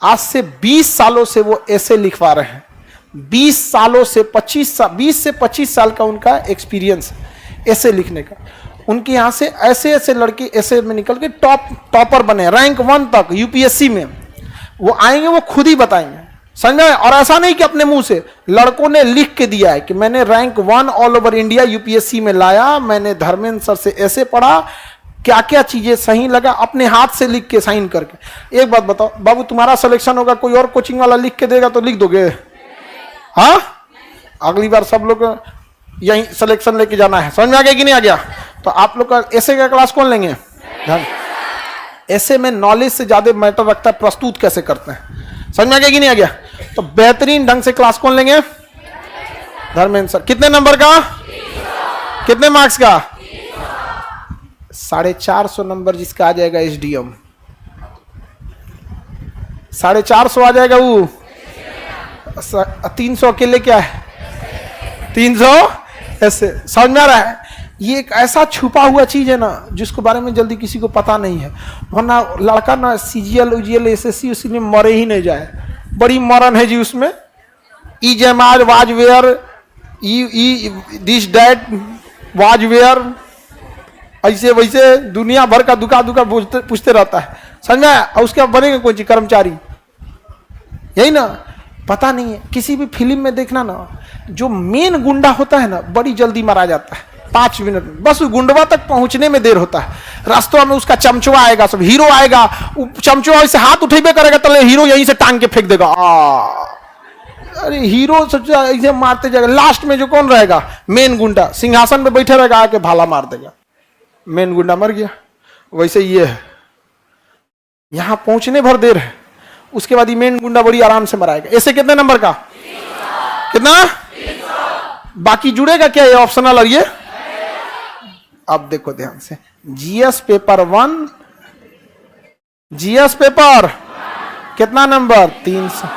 आज से 20 सालों से वो ऐसे लिखवा रहे हैं। 20 सालों से 20 से 25 साल का उनका एक्सपीरियंस ऐसे लिखने का। उनके यहाँ से ऐसे ऐसे लड़के ऐसे में निकल के टॉपर बने, रैंक 1 तक यूपीएससी में। वो आएंगे, वो खुद ही बताएंगे, समझे? और ऐसा नहीं कि अपने मुंह से, लड़कों ने लिख के दिया है कि मैंने rank 1 all over India UPSC में लाया, मैंने धर्मेंद्र सर से ऐसे पढ़ा, क्या क्या चीजें सही लगा, अपने हाथ से लिख के साइन करके। एक बात बताओ बाबू, तुम्हारा सिलेक्शन होगा, कोई और कोचिंग वाला लिख के देगा तो लिख दोगे? हाँ, अगली बार सब लोग यही सिलेक्शन लेके जाना है। समझ में आ गया कि नहीं आ गया? तो आप लोग का ऐसे का क्लास कौन लेंगे? ऐसे में नॉलेज से ज्यादा मैटर रखता है प्रस्तुत कैसे करते हैं। समझ में आ गया कि नहीं आ गया? तो बेहतरीन ढंग से क्लास कौन लेंगे? धर्मेंद्र सर। कितने नंबर का? कितने मार्क्स का? 450 नंबर जिसका आ जाएगा एसडीएम, 450 आ जाएगा। वो 300 अकेले क्या है? 300 ऐसे। समझ में आ रहा है? ये एक ऐसा छुपा हुआ चीज है ना, जिसके बारे में जल्दी किसी को पता नहीं है। वरना लड़का ना सीजीएल उजीएल एसएससी उसी में मरे ही नहीं जाए, बड़ी मरण है जी उसमें। ई जमाज वाज वेयर, ई दिस डैट वाज वेयर, ऐसे वैसे दुनिया भर का दुका दुका पूछते रहता है। समझ में? और उसके बाद बनेगा कौन सी कर्मचारी? यही ना, पता नहीं है। किसी भी फिल्म में देखना ना, जो मेन गुंडा होता है ना, बड़ी जल्दी मारा जाता है, 5 मिनट में। बस गुंडवा तक पहुंचने में देर होता है। रास्तों में उसका चमचुआ आएगा, सब हीरो आएगा, चमचुआ ऐसे हाथ उठेबे करेगा, तले हीरो यहीं से टांग के फेंक देगा। अरे हीरो ऐसे मारते जाएगा। लास्ट में जो कौन रहेगा? मेन गुंडा सिंहासन पे बैठे रहेगा, आके भाला मार देगा, मेन गुंडा मर गया। वैसे ये है। यहां पहुंचने भर देर है, उसके बाद मेन गुंडा बड़ी आराम से मराएगा। ऐसे कितने नंबर का? कितना? बाकी जुड़ेगा क्या ये ऑप्शनल? और ये अब देखो ध्यान से, जीएस पेपर 1, जीएस पेपर कितना नंबर? 300।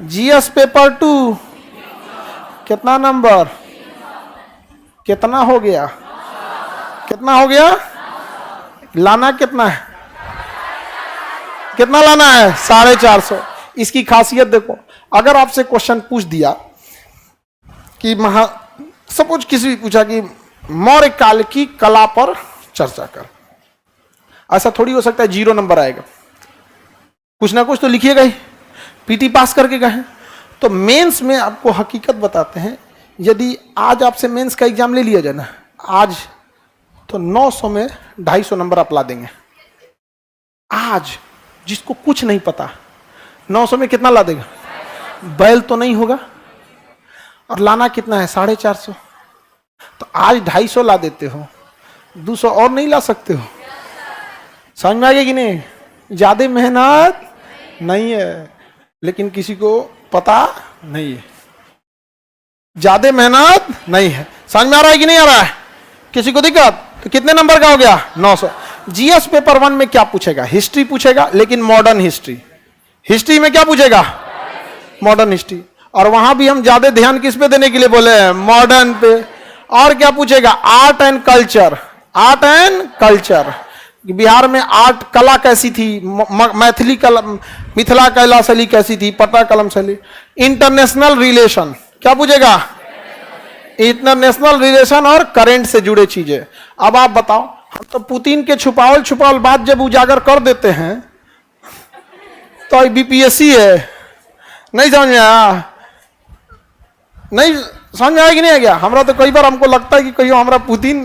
जीएस पेपर 2 कितना नंबर? कितना हो गया? कितना हो गया? लाना कितना है? कितना लाना है? 450। इसकी खासियत देखो, अगर आपसे क्वेश्चन पूछ दिया कि सपोज किसी भी पूछा कि मौर्य काल की कला पर चर्चा कर, ऐसा थोड़ी हो सकता है 0 नंबर आएगा। कुछ ना कुछ तो लिखिएगा ही, पीटी पास करके गए। तो मेंस में आपको हकीकत बताते हैं, यदि आज आपसे मेंस का एग्जाम ले लिया जाए ना आज, तो 900 में 250 नंबर आप ला देंगे। आज जिसको कुछ नहीं पता 900 में कितना ला देगा? बैल तो नहीं होगा, और लाना कितना है? 450। तो आज 250 ला देते हो, 200 और नहीं ला सकते हो। समझ में आ गया कि नहीं? ज्यादा मेहनत नहीं है, लेकिन किसी को पता नहीं है। ज्यादा मेहनत नहीं है। समझ में आ रहा है कि नहीं आ रहा है? किसी को दिक्कत? तो कितने नंबर का हो गया? 900। जीएस पेपर 1 में क्या पूछेगा? हिस्ट्री पूछेगा, लेकिन मॉडर्न हिस्ट्री। हिस्ट्री में क्या पूछेगा? Modern history. और वहां भी हम ज्यादा ध्यान किस पे देने के लिए बोले हैं? मॉडर्न पे। और क्या पूछेगा? Art and culture. Art and culture, Bihar में आर्ट कला कैसी थी, मैथिली कला, मिथिला कला शैली कैसी थी, पटा कलम शैली। इंटरनेशनल रिलेशन क्या पूछेगा? इंटरनेशनल रिलेशन और करंट से जुड़े चीजें। अब आप बताओ, हम तो पुतिन के छुपावल बात जब उजागर कर देते हैं तो बीपीएससी है। नहीं समझ में आया? नहीं समझ में आया कि नहीं आ गया? हमरा तो कई बार हमको लगता है कि कहीं हमरा पुतिन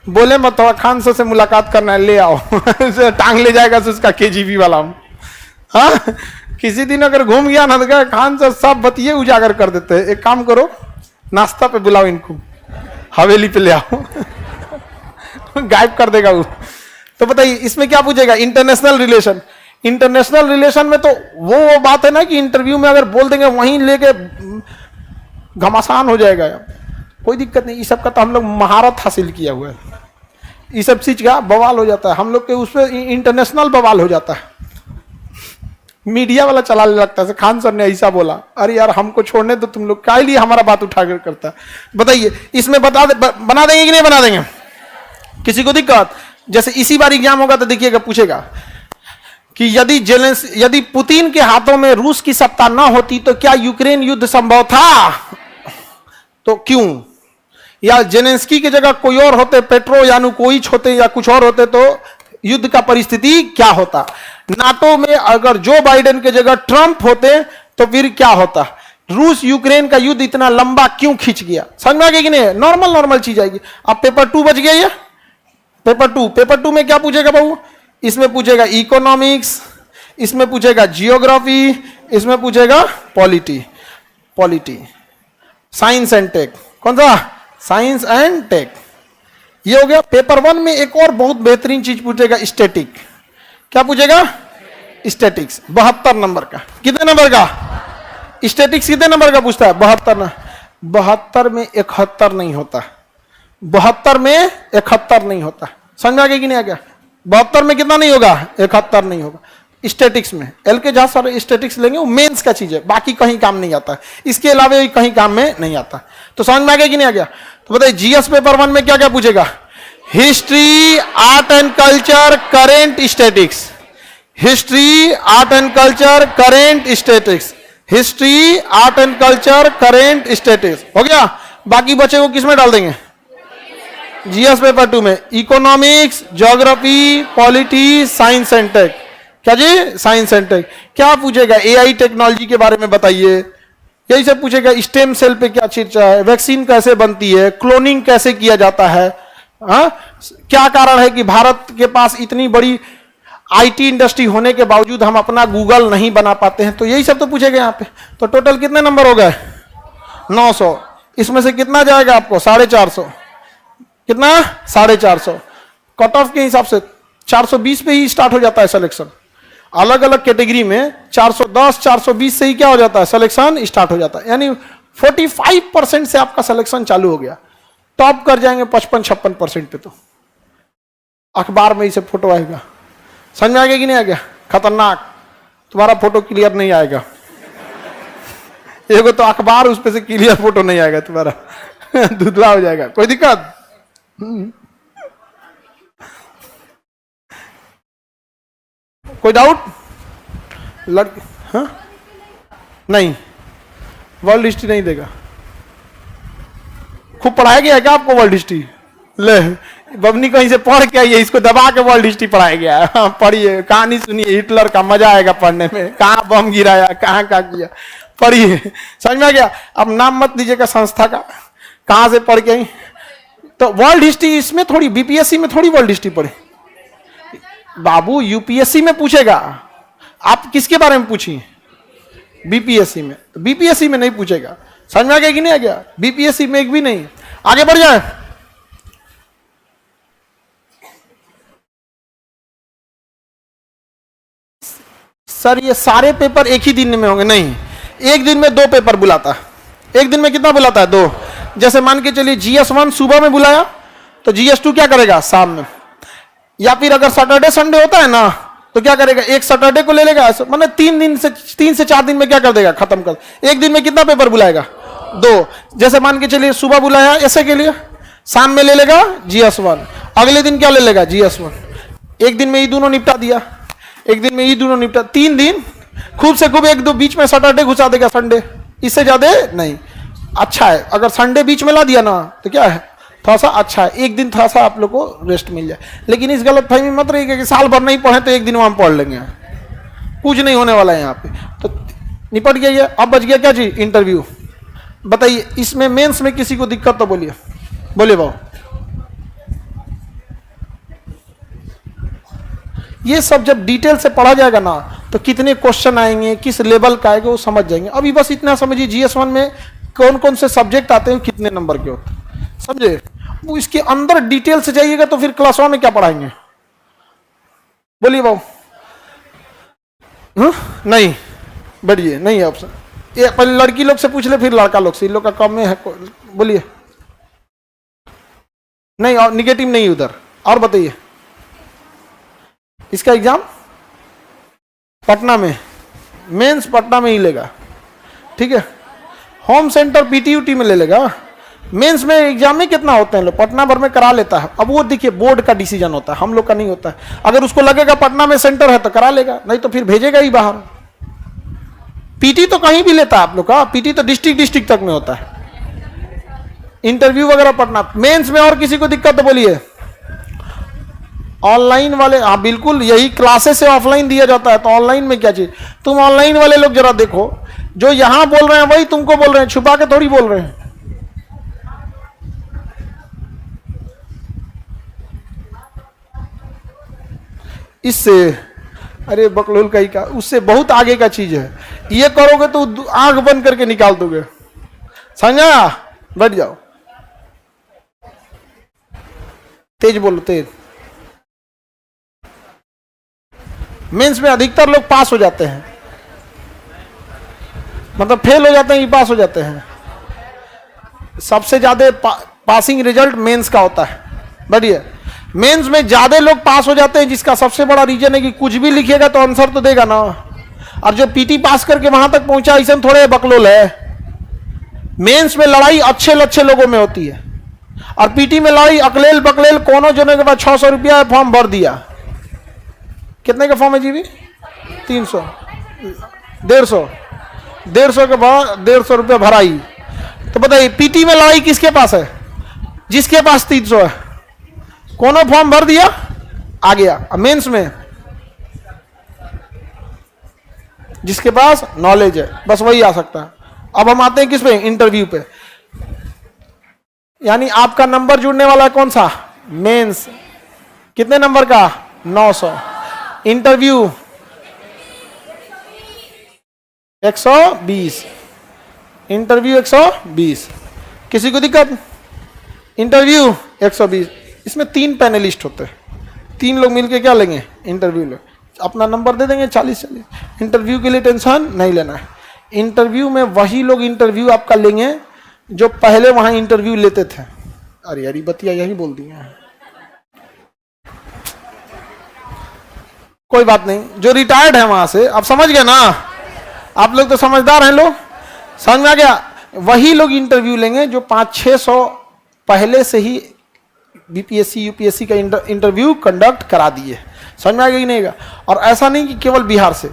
बोले मत, थोड़ा खान सर से मुलाकात करना है, ले आओ टांग ले जाएगा से उसका केजीबी वाला। हाँ, किसी दिन अगर घूम गया ना तो खान सर सब बतिए उजागर कर देते हैं। एक काम करो, नाश्ता पे बुलाओ इनको, हवेली पे ले आओ गायब कर देगा वो। तो बताइए इसमें क्या पूछेगा? International relation. इंटरनेशनल रिलेशन में तो वो बात है ना कि इंटरव्यू में अगर बोल देंगे वहीं लेके घमासान हो जाएगा। कोई दिक्कत नहीं, इस सब का तो हम लोग महारत हासिल किया हुआ है। इस सब चीज का बवाल हो जाता है हम लोग के, उस पर इंटरनेशनल बवाल हो जाता है। मीडिया वाला चलाने लगता है, खान सर ने ऐसा बोला, अरे यार हमको छोड़ने तो तुम लोग क्या लिए हमारा बात उठा कर करता है। बताइए इसमें बना देंगे कि नहीं बना देंगे? किसी को दिक्कत? जैसे इसी बार एग्जाम होगा तो देखिएगा, पूछेगा कि यदि पुतिन के हाथों में रूस की सत्ता न होती तो क्या यूक्रेन युद्ध संभव था? तो क्यों? या जेलेंस्की की जगह कोई और होते, पेट्रो यानुकोविच होते या कुछ और होते, तो युद्ध का परिस्थिति क्या होता? नाटो में अगर जो बाइडेन की जगह ट्रंप होते तो फिर क्या होता? रूस यूक्रेन का युद्ध इतना लंबा क्यों खींच गया? समझ में आ गया कि नहीं? नॉर्मल चीज आएगी। अब पेपर 2 बच गया। ये पेपर 2 में क्या पूछेगा बाबू? इसमें पूछेगा इकोनॉमिक्स, इसमें पूछेगा जियोग्राफी, इसमें पूछेगा पॉलिटी, साइंस एंड टेक। कौन सा? Science and tech. ये हो गया। पेपर 1 में एक और बहुत बेहतरीन चीज पूछेगा, स्टैटिक। क्या पूछेगा? स्टैटिक्स 72 नंबर का। कितने नंबर का? स्टैटिक्स कितने नंबर का पूछता है? 72। 72 में 71 नहीं होता। 72 में 71 नहीं होता। समझ आ गया कि नहीं आ गया? 72 में कितना नहीं होगा? 71 नहीं होगा। स्टैटिक्स में एल के जहां सारे स्टैटिक्स लेंगे वो मेंस का चीज है, बाकी कहीं काम नहीं आता है। इसके अलावा कहीं काम में नहीं आता। तो समझ में आ गया कि नहीं आ गया? तो बताइए जीएस पेपर 1 में क्या क्या पूछेगा? History, art and culture, current, statics. History, art and culture, current, statics. History, art and culture, current, statics. हो गया। बाकी बचे वो किसमें डाल देंगे? जीएस पेपर 2 में economics, geography, polity, science and tech. क्या जी? Science and tech. क्या पूछेगा? एआई टेक्नोलॉजी के बारे में बताइए। यही सब पूछेगा। स्टेम सेल पे क्या चर्चा है, वैक्सीन कैसे बनती है, क्लोनिंग कैसे किया जाता है, क्या कारण है कि भारत के पास इतनी बड़ी आईटी इंडस्ट्री होने के बावजूद हम अपना गूगल नहीं बना पाते हैं। तो यही सब तो पूछेगा यहाँ पे। तो टोटल कितने नंबर हो गए? 900। इसमें से कितना जाएगा आपको? 450। कितना? 450। कट ऑफ के हिसाब से 420 पे ही स्टार्ट हो जाता है सिलेक्शन। अलग अलग कैटेगरी में 410 420 से ही क्या हो जाता है, सिलेक्शन स्टार्ट हो जाता है। यानी 45% से आपका सिलेक्शन चालू हो गया, टॉप कर जाएंगे 55-56% पे। तो अखबार में इसे फोटो आएगा, समझ में आ गया कि नहीं आ गया? खतरनाक, तुम्हारा फोटो क्लियर नहीं आएगा। एगो तो अखबार, उस पे से क्लियर फोटो नहीं आएगा तुम्हारा, धुंधला हो जाएगा। कोई दिक्कत? कोई डाउट? लड़की हाँ नहीं, वर्ल्ड हिस्ट्री नहीं देगा। खूब पढ़ाया गया है क्या आपको वर्ल्ड हिस्ट्री? ले बबनी कहीं से पढ़ के आई है, इसको दबा के वर्ल्ड हिस्ट्री पढ़ाया गया है। हाँ, पढ़िए, कहानी सुनिए हिटलर का, मजा आएगा पढ़ने में। कहाँ बम गिराया, कहाँ क्या किया, पढ़िए, समझ में आ गया? अब नाम मत दीजिएगा संस्था का, कहाँ से पढ़ के आई। तो वर्ल्ड हिस्ट्री इसमें थोड़ी, बीपीएससी में थोड़ी वर्ल्ड हिस्ट्री पढ़े बाबू, यूपीएससी में पूछेगा। आप किसके बारे में पूछिए? बीपीएससी में। तो बीपीएससी में नहीं पूछेगा, समझ में आ गया कि नहीं आ गया? बीपीएससी में एक भी नहीं। आगे बढ़ जाए। सर ये सारे पेपर एक ही दिन में होंगे? नहीं, एक दिन में 2 पेपर बुलाता है। एक दिन में कितना बुलाता है? 2। जैसे मान के चलिए GS1 सुबह में बुलाया, तो GS2 क्या करेगा? शाम में। या फिर अगर सैटरडे संडे होता है ना, तो क्या करेगा? एक सैटरडे को ले लेगा, मतलब 3 से 4 दिन में क्या कर देगा? खत्म कर। एक दिन में कितना पेपर बुलाएगा? 2। जैसे मान के चलिए सुबह बुलाया ऐसे के लिए, शाम में ले लेगा GS1, अगले दिन क्या ले लेगा? GS1। एक दिन में ये दोनों निपटा दिया, एक दिन में ये दोनों निपटा, 3 दिन। खूब से खूब 1-2 बीच में सैटरडे घुसा देगा, संडे, इससे ज्यादा नहीं। अच्छा है, अगर संडे बीच में ला दिया ना, तो क्या है, थोड़ा सा अच्छा है, एक दिन थोड़ा सा आप लोग को रेस्ट मिल जाए। लेकिन इस गलत फहमी मत रहिएगा कि साल भर नहीं पढ़े तो एक दिन वहां पढ़ लेंगे, कुछ नहीं होने वाला है यहाँ पे। तो निपट गया ये। अब बच गया क्या चीज? इंटरव्यू। बताइए, इसमें मेंस में किसी को दिक्कत तो बोलिए, बोलिए बाबू। ये सब जब डिटेल से पढ़ा जाएगा ना, तो कितने क्वेश्चन आएंगे, किस लेवल का आएगा, वो समझ जाएंगे। अभी बस इतना समझिए, GS1 में कौन कौन से सब्जेक्ट आते हैं, कितने नंबर के होते हैं, समझे? वो इसके अंदर डिटेल से जाइएगा तो फिर क्लास 1 में क्या पढ़ाएंगे? बोलिए बाबू। नहीं, बढ़िए, नहीं है ऑप्शन। ये पहले लड़की लोग से पूछ ले, फिर लड़का लोग से, इन लोग का कम में है। बोलिए। नहीं, और निगेटिव नहीं उधर। और बताइए, इसका एग्जाम पटना में, मेंस पटना में ही लेगा, ठीक है? होम सेंटर PTUT में ले लेगा। मेंस में एग्जाम में कितना होते हैं लोग, पटना भर में करा लेता है। अब वो देखिए, बोर्ड का डिसीजन होता है, हम लोग का नहीं होता है। अगर उसको लगेगा पटना में सेंटर है तो करा लेगा, नहीं तो फिर भेजेगा ही बाहर। पीटी तो कहीं भी लेता है आप लोग का, पीटी तो डिस्ट्रिक्ट तक में होता है। इंटरव्यू वगैरह पटना। मेंस में और किसी को दिक्कत तो बोलिए। ऑनलाइन वाले, हाँ बिल्कुल, यही क्लासेस से ऑफलाइन दिया जाता है, तो ऑनलाइन में क्या चीज? तुम ऑनलाइन वाले लोग जरा देखो, जो यहां बोल रहे हैं वही तुमको बोल रहे हैं, छुपा के थोड़ी बोल रहे हैं। इससे, अरे बकलोल का ही का, उससे बहुत आगे का चीज है। ये करोगे तो आंख बंद करके निकाल दोगे, समझा? बैठ जाओ, तेज बोलो, तेज। मेंस में अधिकतर लोग पास हो जाते हैं, मतलब फेल हो जाते हैं कि पास हो जाते हैं। सबसे ज्यादा पासिंग रिजल्ट मेंस का होता है। बढ़िया, मेंस में ज्यादा लोग पास हो जाते हैं, जिसका सबसे बड़ा रीजन है कि कुछ भी लिखेगा तो आंसर तो देगा ना। और जो पीटी पास करके वहां तक पहुंचा, ऐसा थोड़े बकलोल है। मेंस में लड़ाई अच्छे लोगों में होती है, और पीटी में लड़ाई अकलेल बकलेल कोनो जोने के बाद 600 रुपया फॉर्म भर दिया। कितने का फॉर्म है जीवी? 300, 150 के बाद 150 रुपया भराई। तो बताइए, पीटी में लड़ाई किसके पास है? जिसके पास 300 है, कोनो फॉर्म भर दिया, आ गया। मेंस में जिसके पास नॉलेज है, बस वही आ सकता है। अब हम आते हैं किस पे? इंटरव्यू पे। यानी आपका नंबर जुड़ने वाला है कौन सा? मेंस। कितने नंबर का? 900। इंटरव्यू 120। इंटरव्यू 120। किसी को दिक्कत? इंटरव्यू 120। इसमें 3 पैनलिस्ट होते हैं, 3 लोग मिलके क्या लेंगे? इंटरव्यू ले। अपना नंबर दे देंगे 40-40। इंटरव्यू के लिए टेंशन नहीं लेना है। इंटरव्यू में वही लोग इंटरव्यू आपका लेंगे जो पहले वहां इंटरव्यू लेते थे। अरे यार बतिया यही बोल दिए हैं, कोई बात नहीं, जो रिटायर्ड है वहां से। अब समझ गए ना, आप लोग तो समझदार हैं, लोग समझ में आ गया। वही लोग इंटरव्यू लेंगे जो 500-600 पहले से ही बीपीएससी यूपीएससी का इंटरव्यू कंडक्ट करा दिए। समझ में आ गया कि नहीं? और ऐसा नहीं कि केवल बिहार से,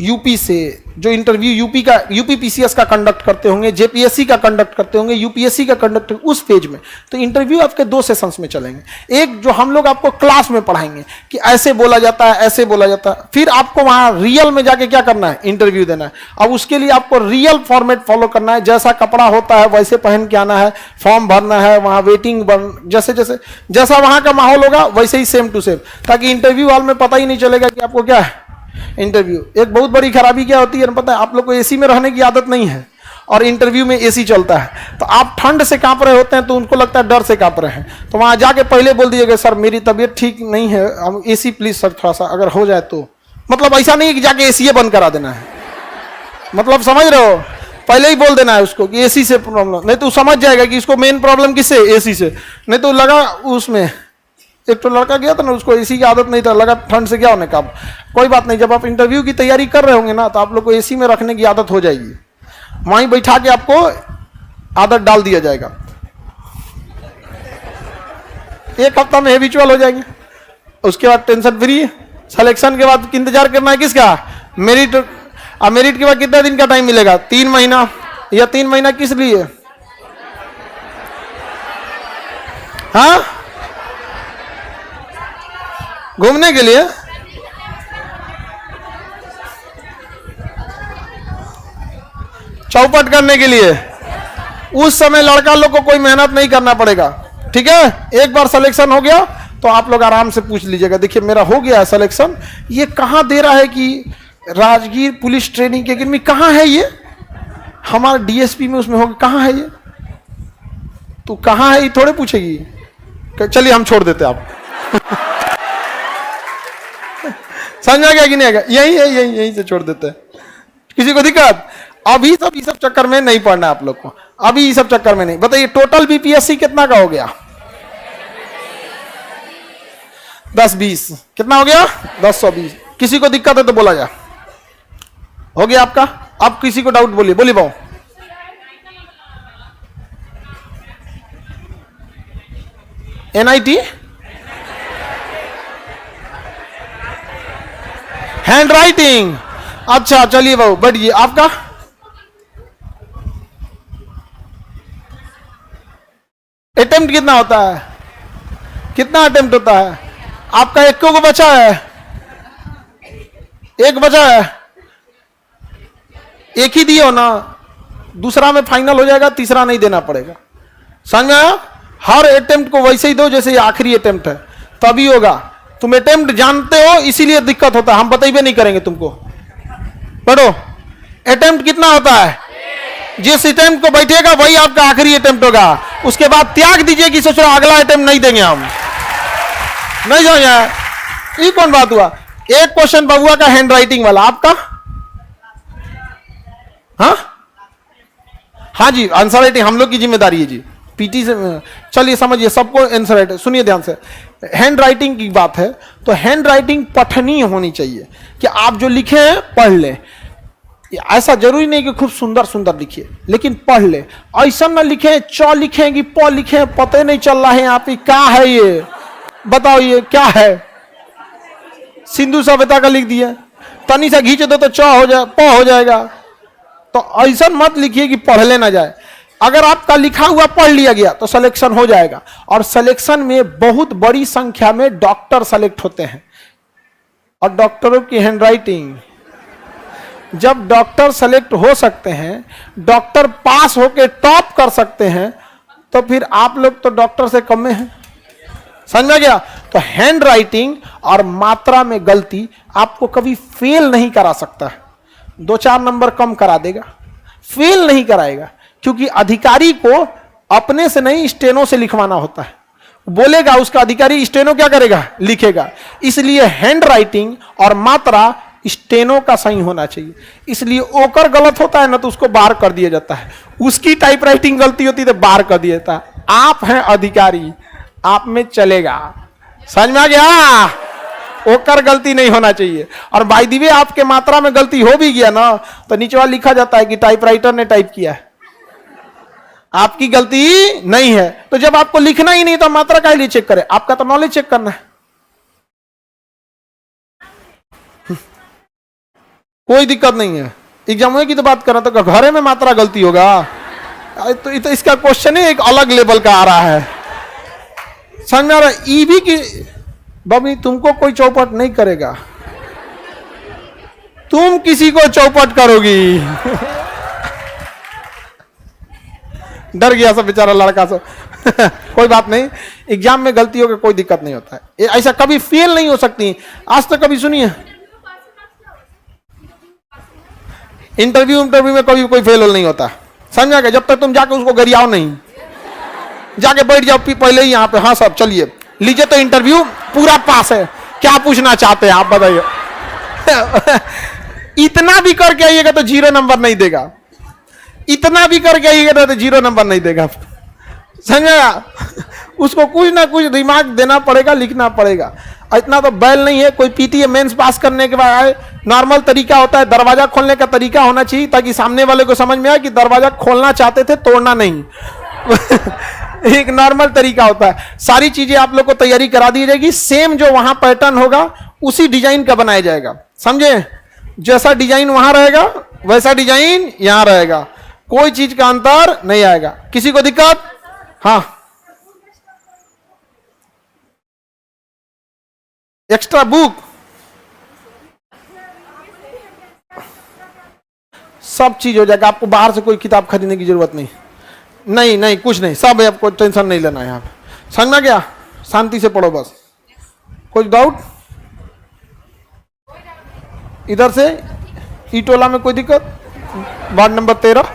यूपी से जो इंटरव्यू यूपी पीसीएस का कंडक्ट करते होंगे, जेपीएससी का कंडक्ट करते होंगे, यूपीएससी का कंडक्ट, उस पेज में तो इंटरव्यू आपके 2 सेशंस में चलेंगे। एक जो हम लोग आपको क्लास में पढ़ाएंगे कि ऐसे बोला जाता है, ऐसे बोला जाता है, फिर आपको वहां रियल में जाके क्या करना है, इंटरव्यू देना है। अब उसके लिए आपको रियल फॉर्मेट फॉलो करना है, जैसा कपड़ा होता है वैसे पहन के आना है, फॉर्म भरना है, वहां वेटिंग जैसा वहां का माहौल होगा वैसे ही सेम टू सेम, ताकि इंटरव्यू हॉल में पता ही नहीं चलेगा कि आपको क्या है इंटरव्यू। एक बहुत बड़ी खराबी क्या होती है पता है, आप लोग को एसी में रहने की आदत नहीं है और इंटरव्यू में एसी चलता है, तो आप ठंड से कांप रहे होते हैं तो उनको लगता है डर से कांप रहे हैं। तो वहां जाके पहले बोल दीजिएगा सर मेरी तबीयत ठीक नहीं है, हम एसी प्लीज सर थोड़ा सा अगर हो जाए तो। मतलब ऐसा नहीं कि जाके एसी बंद करा देना है, मतलब समझ रहे हो, पहले ही बोल देना है उसको कि एसी से प्रॉब्लम, नहीं तो समझ जाएगा कि इसको मेन प्रॉब्लम किससे, एसी से। नहीं तो लगा उसमें एक तो लड़का गया था ना, उसको एसी की आदत नहीं था, लगा ठंड से क्या होने का। कोई बात नहीं, जब आप इंटरव्यू की तैयारी कर रहे होंगे ना तो आप लोग को एसी में रखने की आदत हो जाएगी, वहीं बैठा के आपको आदत डाल दिया जाएगा। 1 हफ्ता में हैबिचुअल हो जाएंगे, उसके बाद टेंशन फ्री। सिलेक्शन के बाद इंतजार करना है किसका, मेरिट। अब मेरिट के बाद कितना दिन का टाइम मिलेगा, 3 महीना। या 3 महीना किस लिए, हाँ घूमने के लिए, चौपट करने के लिए। उस समय लड़का लोग को कोई मेहनत नहीं करना पड़ेगा, ठीक है। एक बार सिलेक्शन हो गया तो आप लोग आराम से पूछ लीजिएगा, देखिए मेरा हो गया है सिलेक्शन, ये कहाँ दे रहा है कि राजगीर पुलिस ट्रेनिंग के अकेडमी कहाँ है, ये हमारा डीएसपी में उसमें होगा, कहाँ है ये, तो कहाँ है ये थोड़े पूछेगी। चलिए हम छोड़ देते आप समझ आ गया कि नहीं आएगा, यही है, यही से छोड़ देते हैं। किसी को दिक्कत, अभी सब चक्कर में नहीं पड़ना है आप लोग को, अभी सब चक्कर में नहीं। बताइए टोटल बीपीएससी कितना का हो गया, 10-20 कितना हो गया, 10-20। किसी को दिक्कत है तो बोला जा, हो गया आपका। अब किसी को डाउट बोलिए, बोलिए भाऊ। एनआईटी, हैंड राइटिंग, अच्छा चलिए भाऊ बैठिए। आपका अटेम्प्ट कितना होता है, कितना अटेम्प्ट होता है आपका, एक को बचा है, एक बचा है, एक ही दिए हो ना, दूसरा में फाइनल हो जाएगा, तीसरा नहीं देना पड़ेगा। समझ में आया, हर अटेम्प्ट को वैसे ही दो जैसे ये आखिरी अटेम्प्ट है, तभी होगा। तुम अटेम्प्ट जानते हो इसीलिए दिक्कत होता है, हम बताइए नहीं करेंगे तुमको। पढ़ो, अटेम्प्ट कितना होता है, जिस अटेम्प्ट को बैठेगा वही आपका आखिरी अटेम्प्ट होगा, उसके बाद त्याग दीजिए कि सोच रहा अगला अटेम्प्ट नहीं देंगे हम, नहीं समझा। ये कौन बात हुआ। एक क्वेश्चन बबुआ का हैंड राइटिंग वाला, आपका हाँ जी, आंसर राइटिंग हम लोग की जिम्मेदारी है जी, पीटी से। चलिए समझिए, सबको आंसर राइटिंग, सुनिए ध्यान से। हैंड राइटिंग की बात है तो हैंड राइटिंग पठनीय होनी चाहिए, कि आप जो लिखे हैं पढ़ लें। ऐसा जरूरी नहीं कि खूब सुंदर सुंदर लिखिए, लेकिन पढ़ ले। ऐसा ना लिखे च लिखे कि प लिखे, पता नहीं चल रहा है यहाँ पे क्या है, ये बताओ ये क्या है। सिंधु सभ्यता का लिख दिया, तनी सा खींच दो तो च हो जाए, प हो जाएगा। तो ऐसा मत लिखिए कि पढ़ लेना जाए। अगर आपका लिखा हुआ पढ़ लिया गया तो सिलेक्शन हो जाएगा। और सिलेक्शन में बहुत बड़ी संख्या में डॉक्टर सेलेक्ट होते हैं, और डॉक्टरों की हैंडराइटिंग, जब डॉक्टर सेलेक्ट हो सकते हैं, डॉक्टर पास होके टॉप कर सकते हैं, तो फिर आप लोग तो डॉक्टर से कम में हैं। समझ में गया। तो हैंड राइटिंग और मात्रा में गलती आपको कभी फेल नहीं करा सकता है, 2-4 नंबर कम करा देगा, फेल नहीं कराएगा। क्योंकि अधिकारी को अपने से नहीं स्टेनो से लिखवाना होता है, बोलेगा, उसका अधिकारी स्टेनो क्या करेगा, लिखेगा। इसलिए हैंड राइटिंग और मात्रा स्टेनो का सही होना चाहिए। इसलिए ओकर गलत होता है ना तो उसको बाहर कर दिया जाता है, उसकी टाइप राइटिंग गलती होती है तो बाहर कर दिया जाता है। आप हैं अधिकारी, आप में चलेगा। समझ में आ गया? ओकर गलती नहीं होना चाहिए। और बाय द वे आपके मात्रा में गलती हो भी गया ना तो नीचे वाला लिखा जाता है कि टाइपराइटर ने टाइप किया है, आपकी गलती नहीं है। तो जब आपको लिखना ही नहीं तो मात्रा का लिए चेक करें? आपका तो नॉलेज चेक करना है। कोई दिक्कत नहीं है। एग्जाम की तो बात कर रहा, तो घरे में मात्रा गलती होगा तो इसका क्वेश्चन ही एक अलग लेवल का आ रहा है। समझ में आ रहा है? ईवी की बबी तुमको कोई चौपट नहीं करेगा, तुम किसी को चौपट करोगी। डर गया सब बेचारा लड़का सब। कोई बात नहीं, एग्जाम में गलती होगी कोई दिक्कत नहीं होता है। ऐसा कभी फेल नहीं हो सकती। आज तक कभी सुनिए इंटरव्यू में कभी कोई फेल नहीं होता। समझा गया? जब तक तुम जाके उसको गरियाओ नहीं, जाके बैठ जाओ पहले ही यहाँ पे, हाँ साहब चलिए लीजिए तो इंटरव्यू पूरा पास है, क्या पूछना चाहते हैं आप बताइए। इतना भी करके आइएगा तो 0 नंबर नहीं देगा, इतना भी करके आइएगा तो 0 नंबर नहीं देगा। समझा? उसको कुछ ना कुछ दिमाग देना पड़ेगा, लिखना पड़ेगा। इतना तो बैल नहीं है। कोई पीटीए मेंस पास करने के बाद आए, नॉर्मल तरीका होता है, दरवाजा खोलने का तरीका होना चाहिए ताकि सामने वाले को समझ में आए कि दरवाजा खोलना चाहते थे, तोड़ना नहीं। एक नॉर्मल तरीका होता है। सारी चीजें आप लोग को तैयारी करा दी जाएगी, सेम जो वहां पैटर्न होगा उसी डिजाइन का बनाया जाएगा। समझे? जैसा डिजाइन वहां रहेगा वैसा डिजाइन यहां रहेगा, कोई चीज का अंतर नहीं आएगा। किसी को दिक्कत? हाँ, एक्स्ट्रा बुक सब चीज हो जाएगा, आपको बाहर से कोई किताब खरीदने की जरूरत नहीं। नहीं नहीं कुछ नहीं, सब है, आपको टेंशन नहीं लेना है। यहाँ पे समझ में गया? शांति से पढ़ो बस। कुछ डाउट? इधर से ईटोला में कोई दिक्कत? वार्ड नंबर 13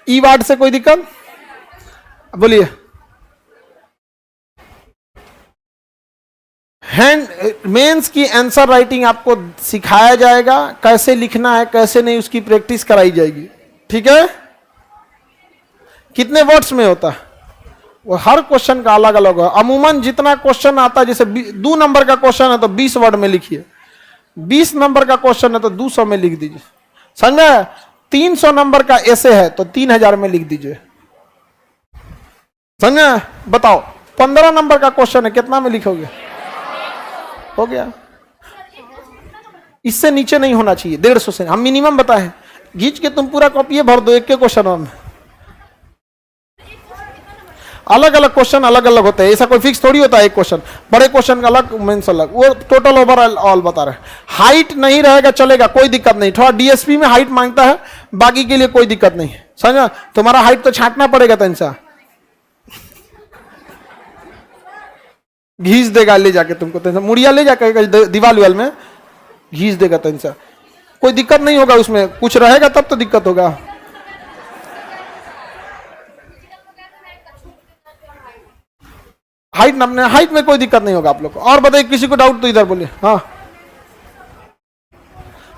ई वार्ड से कोई दिक्कत? बोलिए। हैंड मेंस की आंसर राइटिंग आपको सिखाया जाएगा, कैसे लिखना है कैसे नहीं, उसकी प्रैक्टिस कराई जाएगी। ठीक है? कितने वर्ड्स में होता है वो हर क्वेश्चन का अलग अलग है। अमूमन जितना क्वेश्चन आता है, जैसे 2 नंबर का क्वेश्चन है तो 20 वर्ड में लिखिए, 20 नंबर का क्वेश्चन है तो 200 में लिख दीजिए। समझे? 300 नंबर का ऐसे है तो 3000 में लिख दीजिए। समझे? बताओ 15 नंबर का क्वेश्चन है कितना में लिखोगे? हो गया। इससे नीचे नहीं होना चाहिए, 150 से हम मिनिमम बताए। घींच के तुम पूरा कॉपी भर दो एक के क्वेश्चन में। अलग अलग क्वेश्चन अलग अलग होते हैं, ऐसा कोई फिक्स थोड़ी होता है। एक क्वेश्चन बड़े क्वेश्चन का अलग, मेंस अलग, वो टोटल ओवरऑल ऑल बता रहे हैं। हाइट नहीं रहेगा चलेगा, कोई दिक्कत नहीं। थोड़ा डीएसपी में हाइट मांगता है, बाकी के लिए कोई दिक्कत नहीं। समझा? तुम्हारा हाइट तो छांटना पड़ेगा तनसा, घीस देगा ले जाके तुमको तनसा, मुड़िया ले जाकर दीवाल विवाल में घीस देगा तनसा, कोई दिक्कत नहीं होगा। उसमें कुछ रहेगा तब तो दिक्कत होगा। हाइट नापने, हाइट में कोई दिक्कत नहीं होगा आप लोग को। और बताइए किसी को डाउट तो इधर बोलिए। हाँ,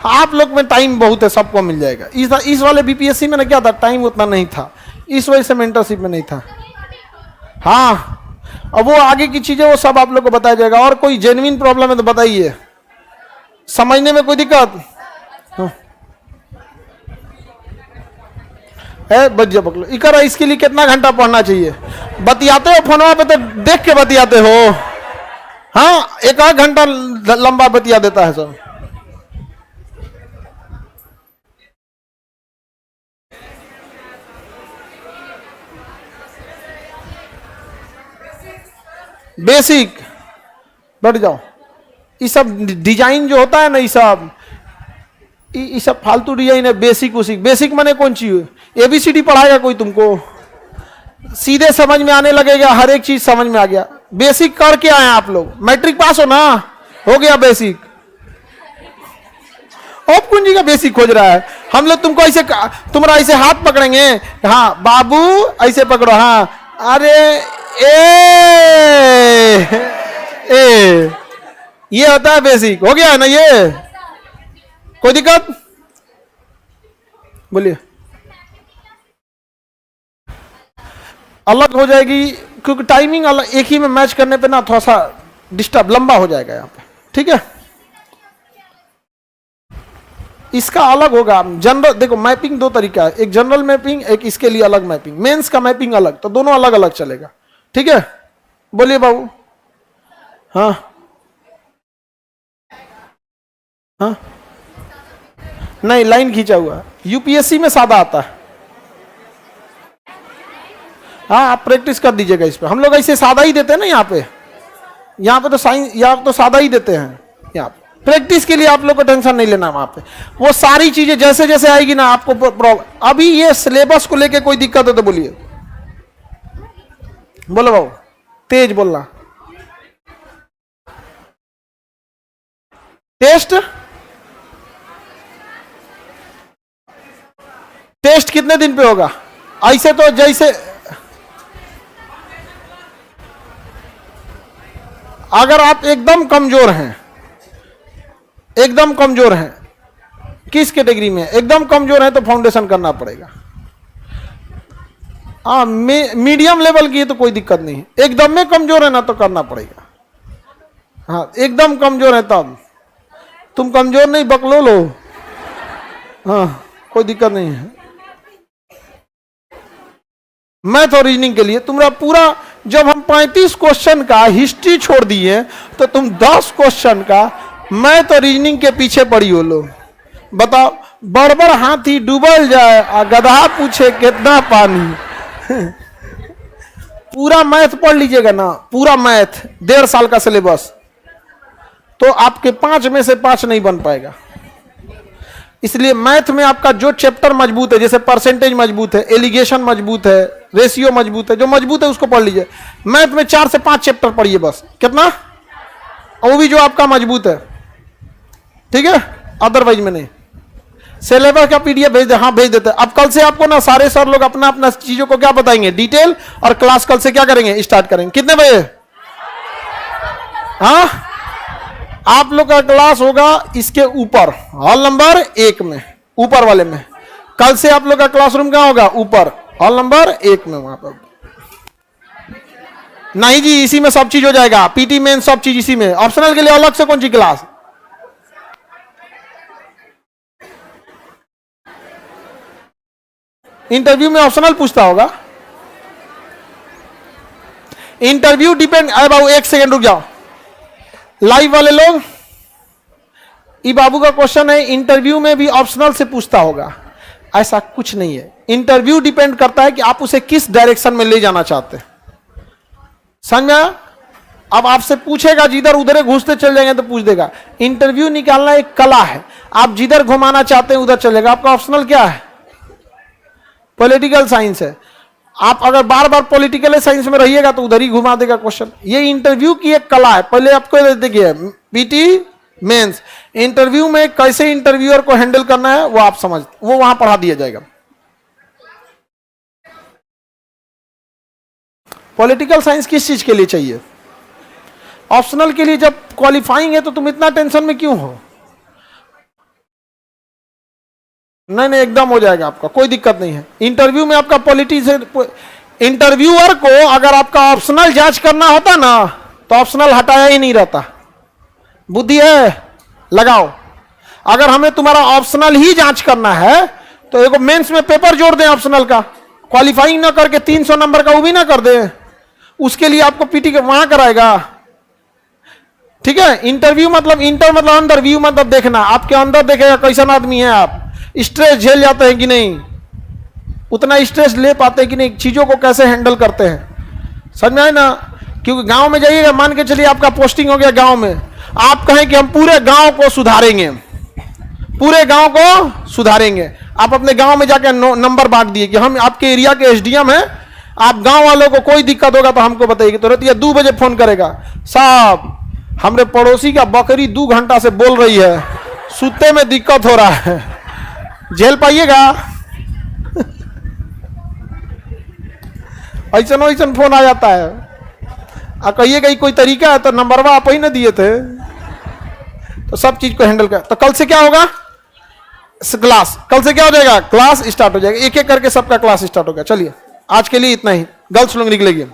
आप लोग में टाइम बहुत है, सबको मिल जाएगा। इस वाले बीपीएससी में ना क्या था, टाइम उतना नहीं था, इस वजह से मेंटरशिप में नहीं था। हाँ, अब वो आगे की चीजें वो सब आप लोग को बताया जाएगा। और कोई जेन्युइन प्रॉब्लम है तो बताइए, समझने में कोई दिक्कत है? बज्जा पकड़ो इकरा। इसके लिए कितना घंटा पढ़ना चाहिए? बतियाते हो फोनवा पे तो देख के बतियाते हो। हाँ, 1 घंटा लंबा बतिया देता है सब। बेसिक बैठ जाओ। ये सब डिजाइन जो होता है ना, ये सब फालतू डिजाइन है। बेसिक उसी बेसिक माने कौन चीज? एबीसीडी पढ़ाएगा कोई तुमको? सीधे समझ में आने लगेगा, हर एक चीज समझ में आ गया। बेसिक करके आए आप लोग, मैट्रिक पास हो ना, हो गया बेसिक। अब कुंजी का बेसिक खोज रहा है। हम लोग तुमको ऐसे, तुम्हारा ऐसे हाथ पकड़ेंगे, हाँ बाबू ऐसे पकड़ो, हाँ अरे ए ये होता है बेसिक। हो गया है ना ये? कोई दिक्कत? बोलिए। अलग हो जाएगी क्योंकि टाइमिंग अलग, एक ही में मैच करने पे ना थोड़ा सा डिस्टर्ब लंबा हो जाएगा यहाँ पे, ठीक है। इसका अलग होगा जनरल। देखो मैपिंग दो तरीका है, एक जनरल मैपिंग, एक इसके लिए अलग मैपिंग। मेंस का मैपिंग अलग, तो दोनों अलग अलग चलेगा, ठीक है। बोलिए बाबू। हाँ हाँ, नहीं लाइन खींचा हुआ। यूपीएससी में सादा आता है। हाँ आप प्रैक्टिस कर दीजिएगा इस पे। हम लोग ऐसे सादा ही देते हैं ना यहाँ पे तो साइंस, यहाँ तो सादा ही देते हैं। यहाँ पे प्रैक्टिस के लिए आप लोग को टेंशन नहीं लेना। वहां पे वो सारी चीजें जैसे जैसे आएगी ना आपको प्रॉब्लम। अभी ये सिलेबस को लेके कोई दिक्कत हो तो बोलिए। बोलो बाबू, तेज बोलना। टेस्ट कितने दिन पे होगा? ऐसे तो जैसे अगर आप एकदम कमजोर हैं, एकदम कमजोर हैं, किस कैटेगरी में एकदम कमजोर है तो फाउंडेशन करना पड़ेगा। हाँ मीडियम लेवल की है तो कोई दिक्कत नहीं है। एकदम में कमजोर है ना तो करना पड़ेगा। हाँ एकदम कमजोर है तब। तुम कमजोर नहीं बकलो लो। हाँ कोई दिक्कत नहीं है। मैथ और रीजनिंग के लिए तुम्हारा पूरा, जब हम 35 क्वेश्चन का हिस्ट्री छोड़ दिए तो तुम 10 क्वेश्चन का मैथ और रीजनिंग के पीछे पड़ी हो लो। बताओ, बड़बड़ हाथी डूबल जाए और गधा पूछे कितना पानी। पूरा मैथ पढ़ लीजिएगा ना, पूरा मैथ 1.5 साल का सिलेबस, तो आपके 5 में से 5 नहीं बन पाएगा। इसलिए मैथ में आपका जो चैप्टर मजबूत है, जैसे परसेंटेज मजबूत है, एलिगेशन मजबूत है, रेशियो मजबूत है, जो मजबूत है उसको पढ़ लीजिए। मैथ में 4 से 5 चैप्टर पढ़िए बस। कितना? वो भी जो आपका मजबूत है, ठीक है, अदरवाइज में नहीं। सिलेबस का पीडीएफ भेज दे। हाँ भेज देते। अब कल से आपको ना सारे सर लोग अपना अपना चीजों को क्या बताएंगे डिटेल, और क्लास कल से क्या करेंगे, स्टार्ट करेंगे। कितने बजे? हाँ आप लोग का क्लास होगा इसके ऊपर, हॉल नंबर 1 में, ऊपर वाले में। कल से आप लोग का क्लासरूम कहाँ होगा? ऊपर, हॉल नंबर 1 में। वहां पर नहीं जी, इसी में सब चीज हो जाएगा। पीटी मेन सब चीज इसी में। ऑप्शनल के लिए अलग से कौन सी क्लास? इंटरव्यू में ऑप्शनल पूछता होगा। Interview depend. अरे बाबू 1 सेकेंड रुक जाओ। लाइव वाले लोग, ई बाबू का क्वेश्चन है इंटरव्यू में भी ऑप्शनल से पूछता होगा। ऐसा कुछ नहीं है। इंटरव्यू डिपेंड करता है कि आप उसे किस डायरेक्शन में ले जाना चाहते हैं। समझ में आया? अब आपसे पूछेगा, जिधर उधर घुसते चल जाएंगे तो पूछ देगा। इंटरव्यू निकालना एक कला है। आप जिधर घुमाना चाहते हैं उधर चलेगा। आपका ऑप्शनल क्या है? पॉलिटिकल साइंस है। आप अगर बार बार पॉलिटिकल साइंस में रहिएगा तो उधर ही घुमा देगा क्वेश्चन। ये इंटरव्यू की एक कला है। पहले आपको देखिए पीटी मेंस, इंटरव्यू में कैसे इंटरव्यूअर को हैंडल करना है वो आप समझ, वो वहां पढ़ा दिया जाएगा। पॉलिटिकल साइंस किस चीज के लिए चाहिए? ऑप्शनल के लिए। जब क्वालिफाइंग है तो तुम इतना टेंशन में क्यों हो? नहीं नहीं एकदम हो जाएगा आपका, कोई दिक्कत नहीं है। इंटरव्यू में आपका पॉलिटिक्स, इंटरव्यूअर को अगर आपका ऑप्शनल जांच करना होता ना तो ऑप्शनल हटाया ही नहीं रहता। बुद्धि है लगाओ। अगर हमें तुम्हारा ऑप्शनल ही जांच करना है तो एगो मेंस में पेपर जोड़ दें ऑप्शनल का, क्वालिफाइंग ना करके 300 नंबर का वो भी ना कर दे। उसके लिए आपको पीटी के वहां कराएगा, ठीक है। इंटरव्यू मतलब इंटर मतलब अंदर, व्यू मतलब देखना। आपके अंदर देखेगा कैसा आदमी है आप, स्ट्रेस झेल जाते हैं कि नहीं, उतना स्ट्रेस ले पाते हैं कि नहीं, चीजों को कैसे हैंडल करते हैं। समझ में आए ना? क्योंकि गांव में जाइएगा, मान के चलिए आपका पोस्टिंग हो गया गांव में, आप कहें कि हम पूरे गांव को सुधारेंगे, पूरे गांव को सुधारेंगे। आप अपने गांव में जाकर नंबर बांट दिए कि हम आपके एरिया के एसडीएम हैं, आप गांव वालों को कोई दिक्कत होगा तो हमको बताइए। तो रतिया 2 बजे फोन करेगा, साहब हमरे पड़ोसी का बकरी 2 घंटा से बोल रही है, सुते में दिक्कत हो रहा है, झेल पाइएगा? ऐसा फोन आ जाता है। कहिएगा कोई तरीका है तो नंबरवा आप ही ना दिए थे। तो सब चीज को हैंडल कर। तो कल से क्या होगा? क्लास कल से क्या हो जाएगा? क्लास स्टार्ट हो जाएगा। एक एक करके सबका क्लास स्टार्ट हो गया। चलिए आज के लिए इतना ही। गर्ल्स लोग निकलेगी।